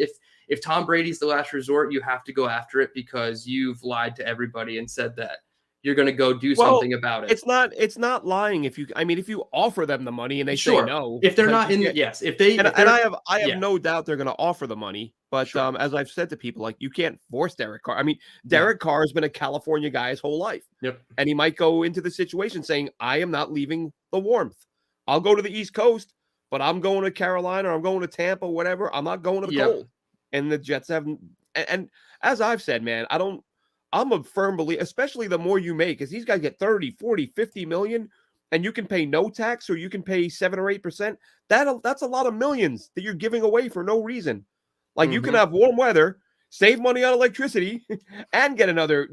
If Tom Brady's the last resort, you have to go after it because you've lied to everybody and said that you're going to go do something about it. It's not lying if you offer them the money and they say no. If they're not in, yes. I have no doubt they're going to offer the money. But as I've said to people, like, you can't force Derek Carr. I mean, Derek Carr has been a California guy his whole life. Yep. And he might go into the situation saying, I am not leaving the warmth. I'll go to the East Coast, but I'm going to Carolina or I'm going to Tampa, whatever. I'm not going to the cold. And the Jets haven't. And as I've said, man, I'm a firm believer, especially the more you make, because these guys get 30, 40, 50 million, and you can pay no tax or you can pay 7 or 8%. That's a lot of millions that you're giving away for no reason. Like you can have warm weather, save money on electricity, and get another,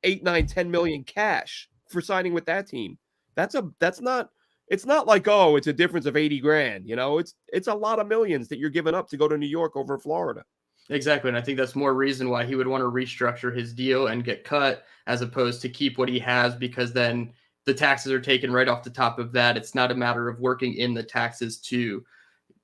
8, 9, 10 million cash for signing with that team. It's not like, oh, it's a difference of 80 grand. It's a lot of millions that you're giving up to go to New York over Florida. Exactly. And I think that's more reason why he would want to restructure his deal and get cut as opposed to keep what he has, because then the taxes are taken right off the top of that. It's not a matter of working in the taxes to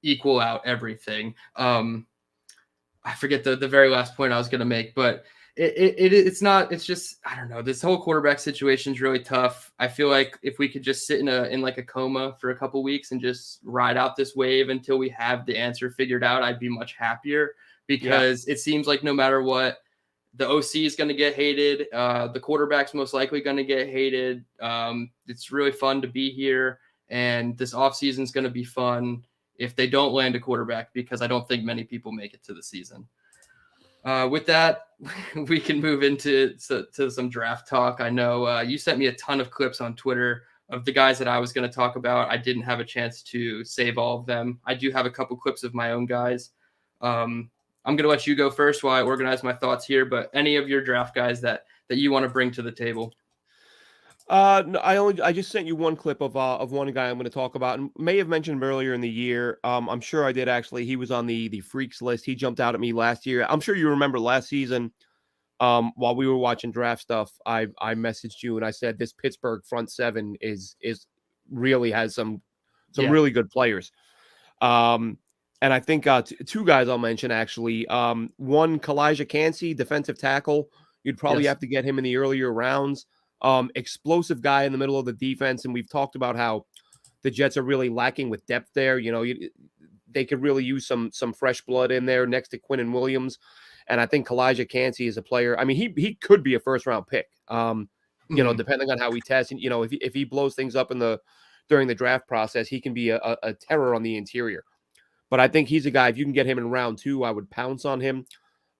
equal out everything. I forget the very last point I was going to make, but it's just, I don't know. This whole quarterback situation is really tough. I feel like if we could just sit in like a coma for a couple weeks and just ride out this wave until we have the answer figured out, I'd be much happier. Because it seems like no matter what, the OC is going to get hated. The quarterback's most likely going to get hated. It's really fun to be here. And this offseason is going to be fun if they don't land a quarterback, because I don't think many people make it to the season. With that, we can move into to some draft talk. I know you sent me a ton of clips on Twitter of the guys that I was going to talk about. I didn't have a chance to save all of them. I do have a couple clips of my own guys. I'm going to let you go first while I organize my thoughts here, but any of your draft guys that you want to bring to the table? No, I just sent you one clip of one guy I'm going to talk about, and may have mentioned him earlier in the year. I'm sure I did actually. He was on the freaks list. He jumped out at me last year. I'm sure you remember last season. While we were watching draft stuff, I messaged you and I said this Pittsburgh front seven is really has some Yeah. really good players. And I think two guys I'll mention actually. One, Kalijah Cansey, defensive tackle. You'd probably Yes. have to get him in the earlier rounds. Explosive guy in the middle of the defense, and we've talked about how the Jets are really lacking with depth there. You know, they could really use some fresh blood in there next to Quinnen Williams. And I think Kalijah Cansey is a player. I mean, he could be a first round pick. You know, depending on how he tests. And, you know, if he blows things up during the draft process, he can be a terror on the interior. But I think he's a guy, if you can get him in round 2, I would pounce on him.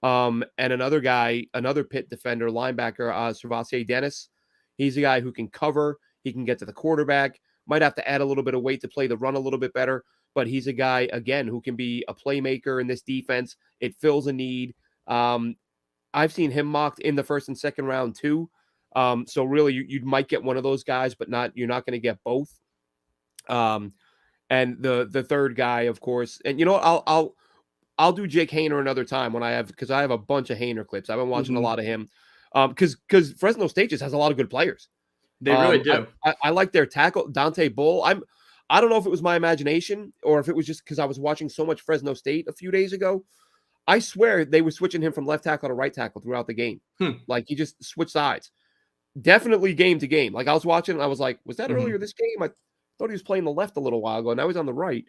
And another guy, another Pitt defender, linebacker, Servassier Dennis. He's a guy who can cover. He can get to the quarterback. Might have to add a little bit of weight to play the run a little bit better. But he's a guy, again, who can be a playmaker in this defense. It fills a need. I've seen him mocked in the first and second round too. So really, you might get one of those guys, but you're not going to get both. And the third guy, of course, and you know what, I'll do Jake Haener another time because I have a bunch of Haener clips. I've been watching a lot of him. Because Fresno State just has a lot of good players. They really do. I like their tackle, Dante Bull. I don't know if it was my imagination or if it was just because I was watching so much Fresno State a few days ago. I swear they were switching him from left tackle to right tackle throughout the game. Like he just switched sides. Definitely game to game. Like I was watching and I was like, was that earlier this game? I thought he was playing the left a little while ago. Now he's on the right.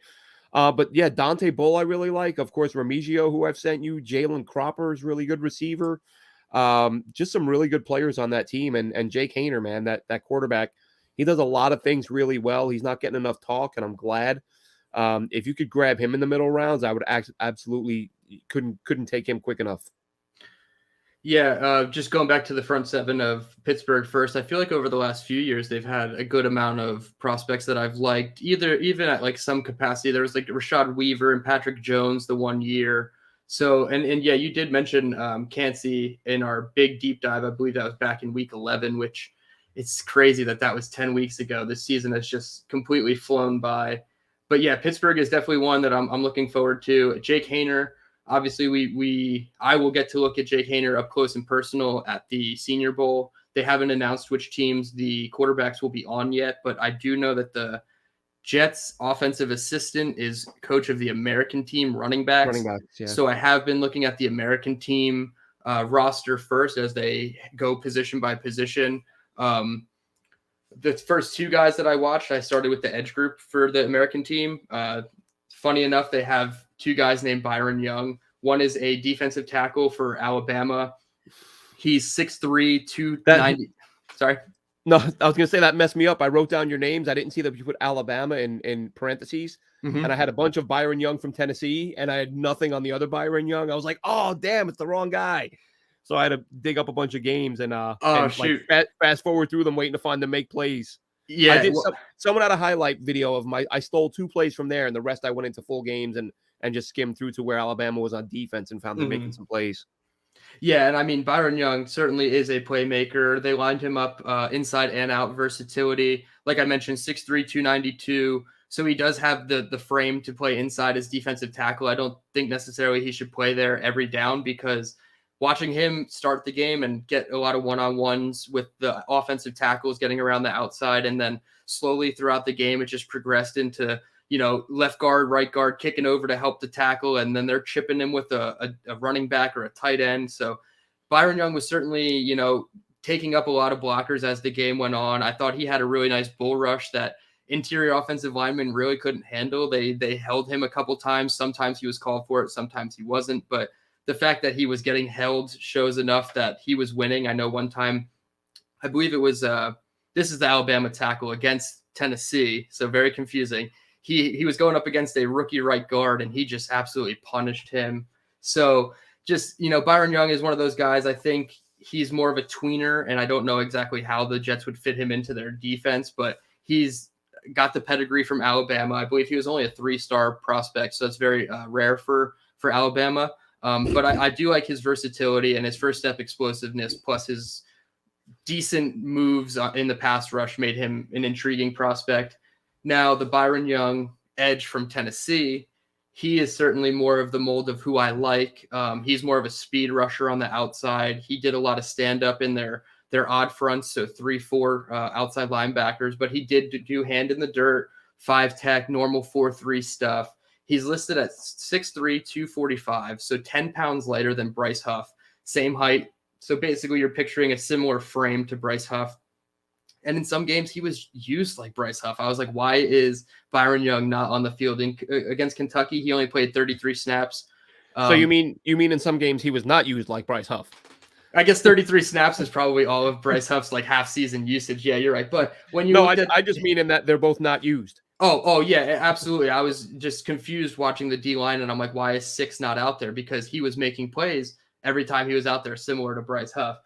But yeah, Dante Bull I really like. Of course, Remigio, who I've sent you. Jalen Cropper is really good receiver. Just some really good players on that team. And Jake Haener, man, that quarterback, he does a lot of things really well. He's not getting enough talk, and I'm glad. If you could grab him in the middle rounds, I would absolutely couldn't take him quick enough. Yeah, just going back to the front seven of Pittsburgh first, I feel like over the last few years they've had a good amount of prospects that I've liked, even at like some capacity. There was like Rashad Weaver and Patrick Jones the one year. So and yeah, you did mention Cansey in our big deep dive. I believe that was back in week 11, which it's crazy that was 10 weeks ago. This season has just completely flown by. But yeah, Pittsburgh is definitely one that I'm looking forward to. Jake Haener. Obviously, I will get to look at Jake Haener up close and personal at the Senior Bowl. They haven't announced which teams the quarterbacks will be on yet, but I do know that the Jets offensive assistant is coach of the American team running backs. Yeah. So I have been looking at the American team roster first as they go position by position. The first two guys that I watched, I started with the edge group for the American team. Funny enough, they have two guys named Byron Young. One is a defensive tackle for Alabama. He's 6'3", 290. Sorry? No, I was going to say that messed me up. I wrote down your names. I didn't see that you put Alabama in parentheses. And I had a bunch of Byron Young from Tennessee, and I had nothing on the other Byron Young. I was like, oh, damn, it's the wrong guy. So I had to dig up a bunch of games and shoot. Like fast forward through them, waiting to find them make plays. Yeah, I did. Someone had a highlight video of I stole 2 plays from there, and the rest I went into full games and just skimmed through to where Alabama was on defense and found them making some plays. Yeah, and I mean, Byron Young certainly is a playmaker. They lined him up inside and out versatility. Like I mentioned, 6'3", 292. So he does have the frame to play inside as defensive tackle. I don't think necessarily he should play there every down because watching him start the game and get a lot of one-on-ones with the offensive tackles getting around the outside, and then slowly throughout the game, it just progressed into, left guard, right guard, kicking over to help the tackle, and then they're chipping him with a running back or a tight end. So Byron Young was certainly, taking up a lot of blockers as the game went on. I thought he had a really nice bull rush that interior offensive linemen really couldn't handle. They held him a couple times. Sometimes he was called for it, sometimes he wasn't, but the fact that he was getting held shows enough that he was winning. I know one time, I believe it was, this is the Alabama tackle against Tennessee, so very confusing. He was going up against a rookie right guard, and he just absolutely punished him. So just, Byron Young is one of those guys. I think he's more of a tweener, and I don't know exactly how the Jets would fit him into their defense, but he's got the pedigree from Alabama. I believe he was only a 3-star prospect, so that's very rare for Alabama. But I do like his versatility and his first step explosiveness, plus his decent moves in the pass rush made him an intriguing prospect. Now, the Byron Young edge from Tennessee, he is certainly more of the mold of who I like. He's more of a speed rusher on the outside. He did a lot of stand-up in their odd fronts, so 3-4 outside linebackers, but he did do hand in the dirt, 5-tech, normal 4-3 stuff. He's listed at 6'3", 245, so 10 pounds lighter than Bryce Huff. Same height. So basically, you're picturing a similar frame to Bryce Huff. And in some games, he was used like Bryce Huff. I was like, why is Byron Young not on the field? Against Kentucky, he only played 33 snaps. So you mean in some games he was not used like Bryce Huff? I guess 33 snaps is probably all of Bryce Huff's like half-season usage. Yeah, you're right. But when you I just mean in that they're both not used. Oh yeah, absolutely. I was just confused watching the D-line, and I'm like, why is 6 not out there? Because he was making plays every time he was out there, similar to Bryce Huff.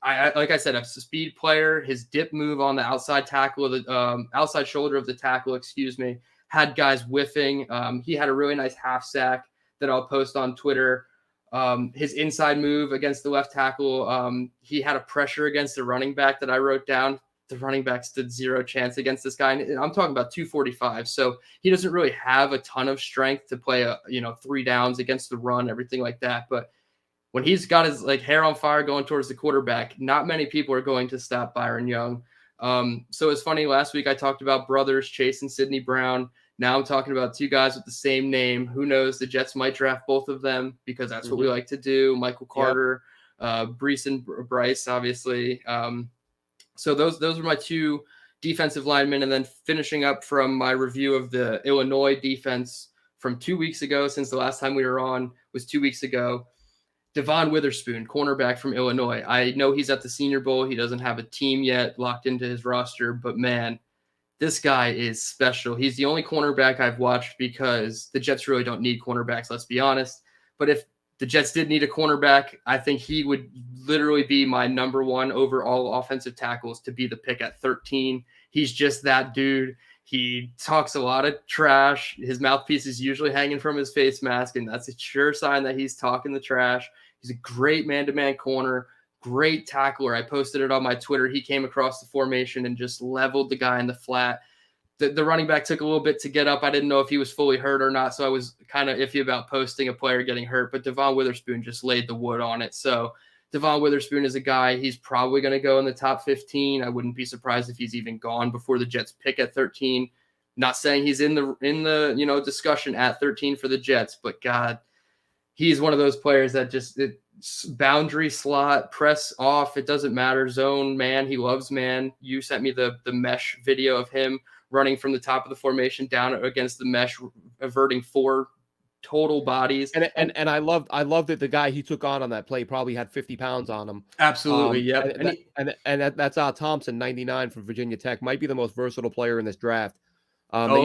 I like I said, a speed player. His dip move on the outside tackle, the outside shoulder of the tackle, had guys whiffing. He had a really nice half sack that I'll post on Twitter. His inside move against the left tackle, he had a pressure against the running back that I wrote down. The running back stood 0 chance against this guy. And I'm talking about 245. So he doesn't really have a ton of strength to play 3 downs against the run, everything like that. But when he's got his hair on fire going towards the quarterback, not many people are going to stop Byron Young. So it's funny. Last week I talked about brothers, Chase and Sidney Brown. Now I'm talking about 2 guys with the same name. Who knows? The Jets might draft both of them because that's what we like to do. Michael Carter, Brees and Bryce, obviously. So those were my 2 defensive linemen. And then finishing up from my review of the Illinois defense from 2 weeks ago, since the last time we were on was 2 weeks ago. Devon Witherspoon, cornerback from Illinois. I know he's at the Senior Bowl. He doesn't have a team yet locked into his roster, but man, this guy is special. He's the only cornerback I've watched because the Jets really don't need cornerbacks, let's be honest. But if the Jets did need a cornerback, I think he would literally be my number 1 overall offensive tackles to be the pick at 13. He's just that dude. He talks a lot of trash. His mouthpiece is usually hanging from his face mask, and that's a sure sign that he's talking the trash. He's a great man-to-man corner, great tackler. I posted it on my Twitter. He came across the formation and just leveled the guy in the flat. The running back took a little bit to get up. I didn't know if he was fully hurt or not, so I was kind of iffy about posting a player getting hurt, but Devon Witherspoon just laid the wood on it. So Devon Witherspoon is a guy, he's probably going to go in the top 15. I wouldn't be surprised if he's even gone before the Jets pick at 13. Not saying he's in the discussion at 13 for the Jets, but God, he's one of those players that just boundary slot, press off, it doesn't matter, zone, man, he loves man. You sent me the mesh video of him running from the top of the formation down against the mesh, averting 4 total bodies. And I loved that the guy he took on that play probably had 50 pounds on him. Absolutely, yeah. That's Thompson, 99 from Virginia Tech, might be the most versatile player in this draft. They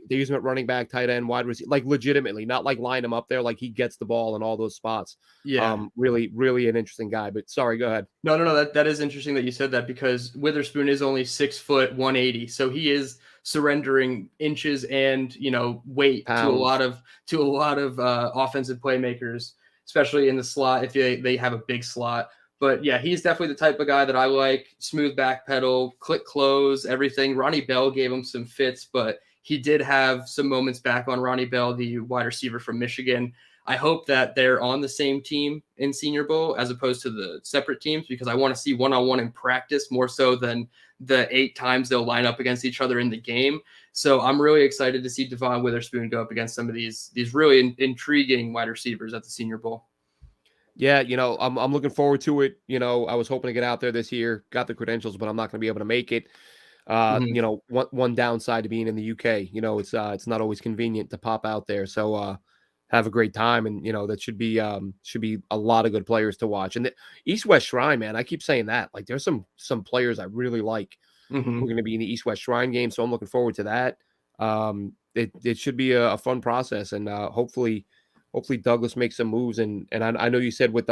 use him at running back, tight end, wide receiver, like legitimately, not like line him up there, like he gets the ball in all those spots. Yeah. Really, really an interesting guy. But sorry, go ahead. No. That is interesting that you said that because Witherspoon is only 6 foot 180, so he is surrendering inches and weight Pounds. to a lot of offensive playmakers, especially in the slot if they have a big slot. But yeah, he's definitely the type of guy that I like. Smooth back pedal, click close, everything. Ronnie Bell gave him some fits, but he did have some moments back on Ronnie Bell, the wide receiver from Michigan. I hope that they're on the same team in Senior Bowl as opposed to the separate teams because I want to see one-on-one in practice more so than the 8 times they'll line up against each other in the game. So I'm really excited to see Devon Witherspoon go up against some of these really intriguing wide receivers at the Senior Bowl. Yeah, I'm looking forward to it. I was hoping to get out there this year, got the credentials, but I'm not going to be able to make it. One downside to being in the UK, it's not always convenient to pop out there. So have a great time, and that should be a lot of good players to watch. And the East-West Shrine, man, I keep saying that. Like there's some players I really like who are going to be in the East-West Shrine game, so I'm looking forward to that. It should be a fun process, and hopefully hopefully Douglas makes some moves. And I know you said with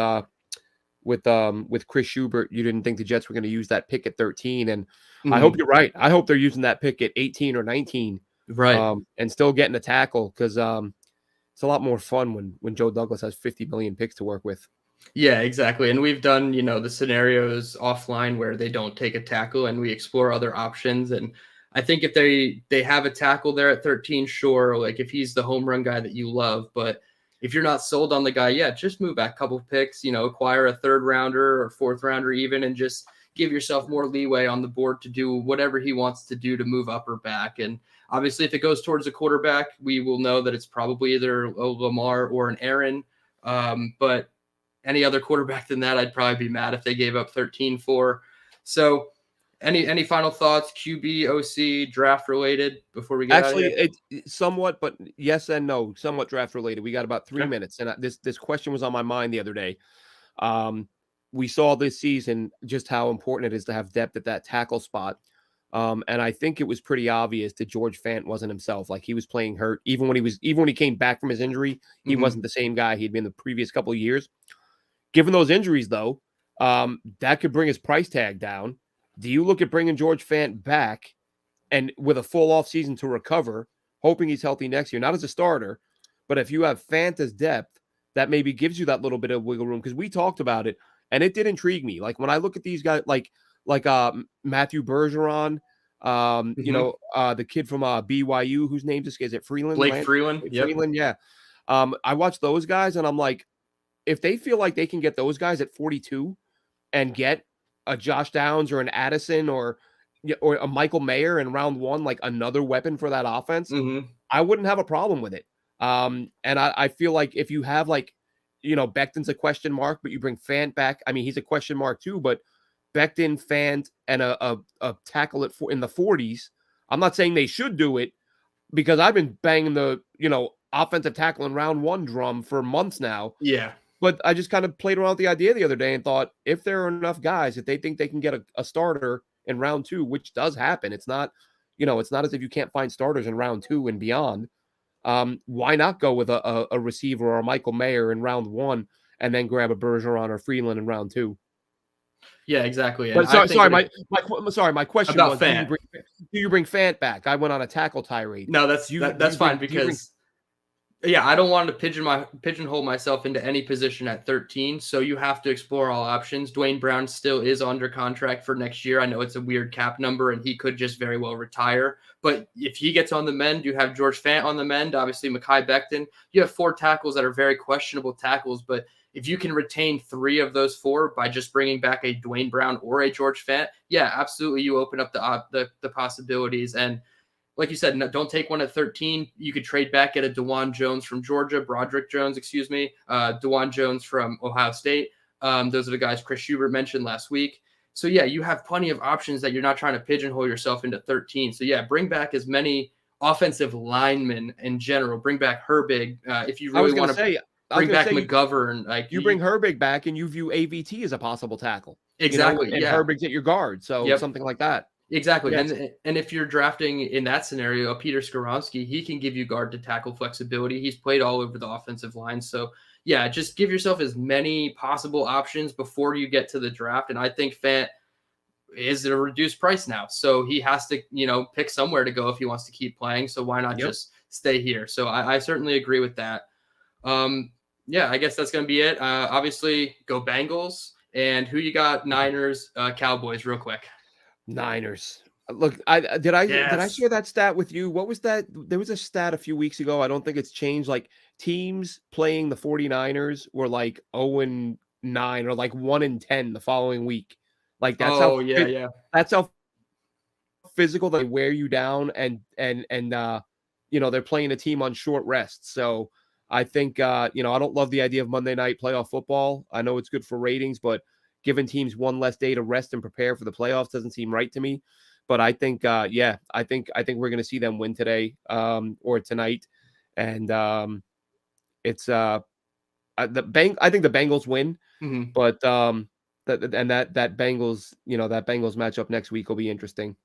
Chris Schubert, you didn't think the Jets were going to use that pick at 13, and I hope you're right. I hope they're using that pick at 18 or 19, Right. and still getting a tackle, because it's a lot more fun when Joe Douglas has 50 million picks to work with. Yeah, exactly. And we've done, the scenarios offline where they don't take a tackle and we explore other options. And I think if they have a tackle there at 13, sure, like if he's the home run guy that you love, but if you're not sold on the guy yet, just move back a couple of picks, acquire a third rounder or fourth rounder even, and just give yourself more leeway on the board to do whatever he wants to do to move up or back. And obviously if it goes towards a quarterback, we will know that it's probably either a Lamar or an Aaron. But any other quarterback than that, I'd probably be mad if they gave up 13 for. So any final thoughts, QB, OC, draft related before we get Actually, out of here? it's somewhat, but yes and no, somewhat draft related. We got about 3 Okay. minutes, and this question was on my mind the other day. We saw this season just how important it is to have depth at that tackle spot. And I think it was pretty obvious that George Fant wasn't himself. Like, he was playing hurt. Even when he came back from his injury, he wasn't the same guy he'd been the previous couple of years. Given those injuries, though, that could bring his price tag down. Do you look at bringing George Fant back and with a full offseason to recover, hoping he's healthy next year, not as a starter, but if you have Fant as depth, that maybe gives you that little bit of wiggle room? Because we talked about it, and it did intrigue me. Like, when I look at these guys, like Matthew Bergeron, the kid from BYU, whose name is it Freeland? Blake Freeland. Yep. Freeland, yeah. I watch those guys, and I'm like, if they feel like they can get those guys at 42 and get a Josh Downs or an Addison or a Michael Mayer in round one, like another weapon for that offense, I wouldn't have a problem with it. And I feel like if you have Becton's a question mark, but you bring Fant back. I mean, he's a question mark too, but Becton, Fant, and a tackle in the 40s. I'm not saying they should do it, because I've been banging the, offensive tackle in round one drum for months now. Yeah. But I just kind of played around with the idea the other day and thought, if there are enough guys that they think they can get a starter in round two, which does happen. It's not, it's not as if you can't find starters in round two and beyond. Why not go with a receiver or a Michael Mayer in round one and then grab a Bergeron or Freeland in round two? Yeah, exactly. But my question about was, Fant. Do you bring Fant back? I went on a tackle tirade. No, that's fine, because I don't want to pigeonhole myself into any position at 13. So you have to explore all options. Dwayne Brown still is under contract for next year. I know it's a weird cap number and he could just very well retire. But if he gets on the mend, you have George Fant on the mend, obviously Mekhi Becton. You have 4 tackles that are very questionable tackles. But if you can retain 3 of those 4 by just bringing back a Dwayne Brown or a George Fant, yeah, absolutely. You open up the possibilities. And like you said, no, don't take one at 13. You could trade back at a Broderick Jones, DeJuan Jones from Ohio State. Those are the guys Chris Schubert mentioned last week. So, yeah, you have plenty of options that you're not trying to pigeonhole yourself into 13. So, yeah, bring back as many offensive linemen in general. Bring back Herbig if you really want to bring back McGovern. You bring Herbig back and you view AVT as a possible tackle. Exactly. And Herbig's at your guard. So something like that. Exactly. Yes. And if you're drafting in that scenario, Peter Skoronski, he can give you guard to tackle flexibility. He's played all over the offensive line. So, yeah, just give yourself as many possible options before you get to the draft. And I think Fant is at a reduced price now. So he has to, pick somewhere to go if he wants to keep playing. So why not just stay here? So I certainly agree with that. I guess that's going to be it. Obviously, go Bengals. And who you got? Niners, Cowboys, real quick. Niners. Look, did I share that stat with you? What was that? There was a stat a few weeks ago. I don't think it's changed. Like, teams playing the 49ers were like 0-9 or like 1-10 the following week. Like, that's that's how physical they wear you down, and they're playing a team on short rest. So I think I don't love the idea of Monday night playoff football. I know it's good for ratings, but giving teams one less day to rest and prepare for the playoffs doesn't seem right to me. But I think, I think we're going to see them win today or tonight. And it's I think the Bengals win, but that Bengals, that Bengals matchup next week will be interesting.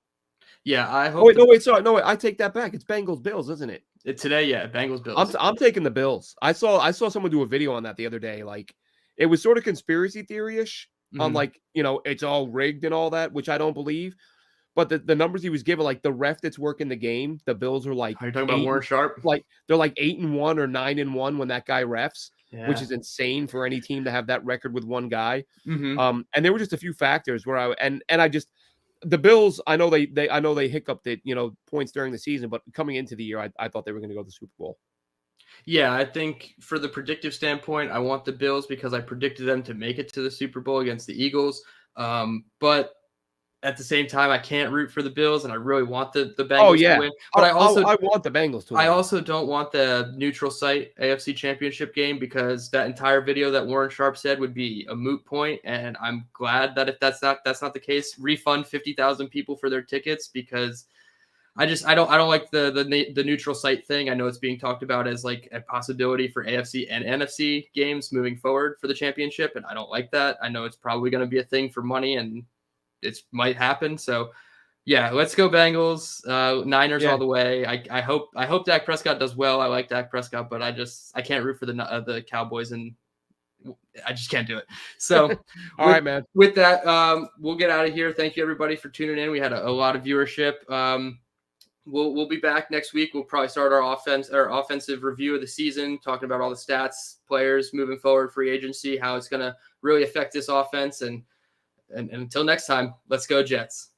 Yeah, I hope. No, I take that back. It's Bengals Bills, isn't it? Today, yeah, Bengals I'm Bills. I'm taking the Bills. I saw someone do a video on that the other day. Like it was sort of conspiracy theory-ish on Mhm. like, it's all rigged and all that, which I don't believe. But the numbers he was given, like the ref that's working the game, the Bills are like Are you talking about eight, Warren Sharp? like they're like 8-1 or 9-1 when that guy refs, which Yeah. is insane for any team to have that record with one guy. Mhm. And there were just a few factors where and I just the Bills, I know they hiccuped it, points during the season, but coming into the year, I thought they were going to go to the Super Bowl. Yeah, I think for the predictive standpoint, I want the Bills because I predicted them to make it to the Super Bowl against the Eagles. But at the same time, I can't root for the Bills, and I really want the Oh Bengals to yeah, win. But I want the Bengals to I win. also don't want the neutral site AFC Championship game because that entire video that Warren Sharp said would be a moot point, and I'm glad that if that's not the case, refund 50,000 people for their tickets because I don't like the neutral site thing. I know it's being talked about as like a possibility for AFC and NFC games moving forward for the championship, and I don't like that. I know it's probably going to be a thing for money, and it might happen. So yeah, let's go Bengals. Niners Yeah, all the way. I hope Dak Prescott does well. I like Dak Prescott, but I can't root for the Cowboys, and I just can't do it. So all with right, man. with that, we'll get out of here. Thank you everybody for tuning in. We had a lot of viewership. We'll be back next week. We'll probably start our offensive review of the season, talking about all the stats, players moving forward, free agency, how it's going to really affect this offense. And until next time, let's go Jets.